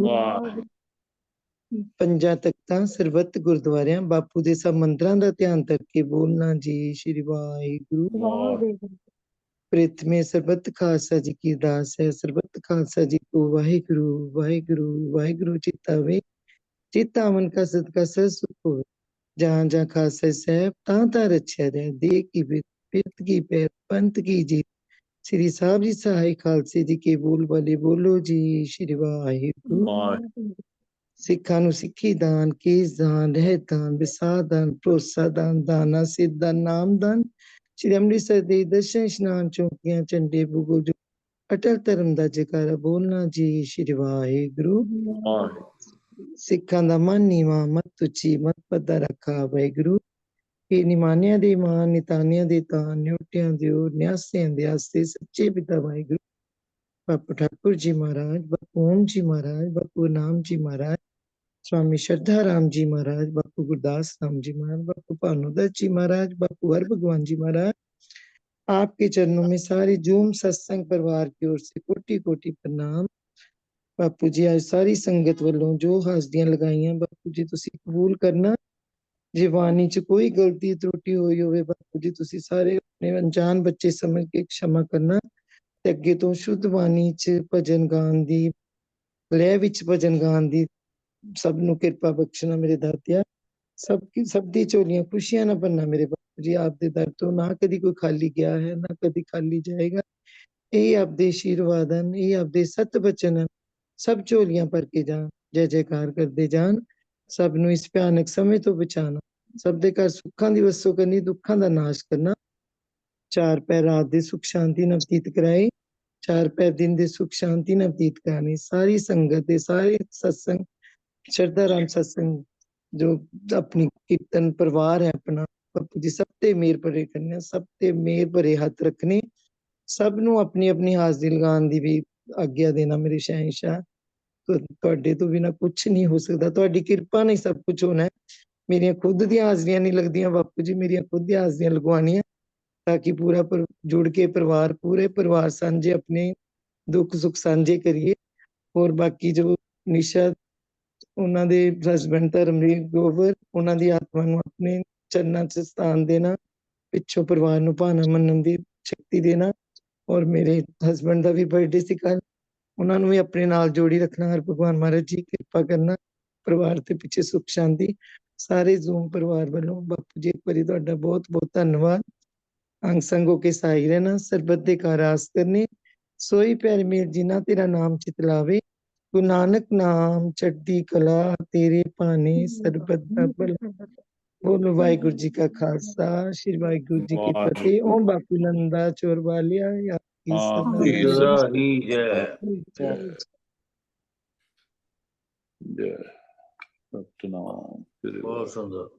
B: पंजा तख्तां सरबत गुरुद्वारियां बापू दे सब मंदिरां दा ध्यान करके बोलना जी श्री वाहिगुरु प्रथमे सरबत खालसा जी की दास है सरबत खालसा जी को वाहिगुरु वाहिगुरु वाहिगुरु चितावे चितावन का सदका सर सुख हो जहाँ जहाँ खालसा साहब ता रक्षा रहे दे की पिरत की पैर पंथ की जीत श्री साहब जी सहाय खालसे जी के बोल वाले बोलो जी श्री वाहिगुरु सिखा नु सिखी दान केस दान रहत दान विसाह दान भरोसा दान दाना सिद्ध दान नाम दान श्री अमृतसर दे दर्शन स्नान चौकियां झंडे बुगो जो अटल धर्म दा जयकारा बोलना जी श्री वाहिगुरु सिखां दा मन नीवा मत उची मत पदा रखा वाहिगुरु ये निमानिया दे मान नितानिया दे तान न्योटियां दियो न्यासियां दे आस्ते सच्चे पिता वाहिगुरु बापू ठाकुर जी महाराज बापू ओम जी महाराज बापू नाम जी महाराज स्वामी श्रद्धा राम जी महाराज बापू गुरदास राम जी महाराज बापू भानुदत्त जी महाराज बापू हर भगवान जी महाराज आपके चरणों में सारी जूम सत्संग परिवार की ओर से कोटि कोटि प्रणाम बापू जी आज सारी संगत वालों जो हाजरियां लगाइयां बापू जी तुसी कबूल करना जे वाणी च कोई गलती त्रुटि होई होवे बापू जी तुसी सारे अपने अनजान बच्चे समझ के क्षमा करना ते अगे तो शुद्ध वाणी च भजन गान दी लय विच भजन गान दी सब नु कृपा बख्शना मेरे दातिया सब दी झोलियां खुशियां ना बनना मेरे बापू ਬਾਪੂ ਜੀ ਆਪ ਦੇ ਦਰ ਤੋਂ ਨਾ ਕਦੀ ਕੋਈ ਖਾਲੀ ਗਿਆ ਹੈ, ਨਾ ਕਦੀ ਖਾਲੀ ਜਾਏਗਾ। ਇਹ ਆਪਦੇ ਆਸ਼ੀਰਵਾਦ ਹਨ, ਇਹ ਆਪਦੇ ਸਤ ਬਚਨ ਹਨ। ਸਭ ਝੋਲੀਆਂ ਭਰ ਕੇ ਜਾਣ, ਜੈ ਜੈਕਾਰ ਕਰਦੇ ਜਾਣ, ਸਭ ਨੂੰ ਇਸ ਭਿਆਨਕ ਸਮੇਂ ਤੋਂ ਬਚਾਣਾ, ਸਭ ਦੇ ਘਰ ਸੁੱਖਾਂ ਦੀ ਵਸੋਂ ਕਰਨੀ, ਦੁੱਖਾਂ ਦਾ ਨਾਸ਼ ਕਰਨਾ। ਚਾਰ ਪਹਿਰ ਰਾਤ ਦੇ ਸੁਖ ਸ਼ਾਂਤੀ ਨਾਲ ਬਤੀਤ ਕਰਾਏ, ਚਾਰ ਪਹਿਰ ਦਿਨ ਦੇ ਸੁਖ ਸ਼ਾਂਤੀ ਨਾਲ ਬਤੀਤ ਕਰਾਣੇ। ਸਾਰੀ ਸੰਗਤ ਦੇ ਸਾਰੇ ਸਤਸੰਗ ਸ਼ਰਧਾ ਰਾਮ ਸਤਸੰਗ ਜੋ ਆਪਣੀ ਕੀਰਤਨ ਪਰਿਵਾਰ ਹੈ ਆਪਣਾ, ਬਾਪੂ ਜੀ ਸਭ ਤੇ ਮੇਰ ਭਰੇ ਕਰਨੇ, ਸਭ ਤੇ ਮੇਰ ਭਰੇ ਹੱਥ ਰੱਖਣੇ, ਸਭ ਨੂੰ ਆਪਣੀ ਆਪਣੀ ਹਾਜ਼ਰੀ ਲਗਾਉਣ ਦੀ ਵੀ ਆਗਿਆ ਦੇਣਾ ਮੇਰੇ ਸ਼ਹਿਨशाह। ਤੁਹਾਡੇ ਤੋਂ ਬਿਨਾਂ ਕੁਛ ਨਹੀਂ ਹੋ ਸਕਦਾ, ਤੁਹਾਡੀ ਕਿਰਪਾ ਨਾਲ ਸਭ ਕੁਝ ਹੋਣਾ ਹੈ। ਮੇਰੀਆਂ ਖੁਦ ਦੀਆਂ ਹਾਜ਼ਰੀਆਂ ਨਹੀਂ ਲੱਗਦੀਆਂ ਬਾਪੂ ਜੀ, ਮੇਰੀਆਂ ਖੁਦ ਦੀਆਂ ਹਾਜ਼ਰੀਆਂ ਲਗਵਾਉਣੀਆਂ ਤਾਂ ਕਿ ਪੂਰਾ ਜੁੜ ਕੇ ਪਰਿਵਾਰ, ਪੂਰੇ ਪਰਿਵਾਰ ਸਾਂਝੇ ਆਪਣੇ ਦੁੱਖ ਸੁੱਖ ਸਾਂਝੇ ਕਰੀਏ। ਹੋਰ ਬਾਕੀ ਜੋ ਨਿਸ਼ਾ ਉਹਨਾਂ ਦੇ ਹਸਬੈਂਡ ਧਰਮਵੀਰ ਗੋਬਰ, ਉਹਨਾਂ ਦੀ ਆਤਮਾ ਨੂੰ ਆਪਣੇ ਚਰਨਾਂ 'ਚ ਸਥਾਨ ਦੇਣਾ, ਪਿੱਛੋਂ ਪਰਿਵਾਰ ਨੂੰ ਭਾਣਾ ਮੰਨਣ ਦੀ ਸ਼ਕਤੀ ਦੇਣਾ। ਔਰ ਮੇਰੇ ਹਸਬੈਂਡ ਦਾ ਵੀ ਬਰਥਡੇ ਸੀ ਕੱਲ, ਉਹਨਾਂ ਨੂੰ ਵੀ ਆਪਣੇ ਨਾਲ ਜੋੜੀ ਰੱਖਣਾ। ਹਰ ਭਗਵਾਨ ਮਹਾਰਾਜ ਜੀ ਕਿਰਪਾ ਕਰਨਾ, ਪਰਿਵਾਰ ਦੇ ਪਿੱਛੇ ਸੁਖ ਸ਼ਾਂਤੀ। ਸਾਰੇ ਜ਼ੂਮ ਪਰਿਵਾਰ ਵੱਲੋਂ ਬਾਪੂ ਜੀ ਇੱਕ ਵਾਰੀ ਤੁਹਾਡਾ ਬਹੁਤ ਬਹੁਤ ਧੰਨਵਾਦ। ਅੰਗ ਸੰਗ ਹੋ ਕੇ ਸਾਈ ਰਹਿਣਾ, ਸਰਬਤ ਦੇ ਘਰ ਆਸ ਕਰਨੀ, ਸੋਈ ਪਿਆਰ ਮੇਰ ਜਿਨ੍ਹਾਂ ਤੇਰਾ ਨਾਮ ਚਿਤਲਾਵੇ। ਗੁਰੂ ਨਾਨਕ ਨਾਮ ਚੜ੍ਹਦੀ ਕਲਾ, ਤੇਰੇ ਭਾਣੇ ਸਰਬਤ ਦਾ ਭਲਾ। ਬੋਲੋ ਵਾਹਿਗੁਰੂ ਜੀ ਕਾ ਖਾਲਸਾ, ਸ਼੍ਰੀ ਵਾਹਿਗੁਰੂ ਜੀ ਕੀ ਫਤਿਹ। ਓਮ ਬਾਪੂ ਨੰਦਾ ਚੋਰ ਵਾਲਿਆ ਆਪਕੀ ਸਦਾ
A: आपकी
E: सदा ही जय।
A: जय जय सतनाम।
E: बहुत सुंदर।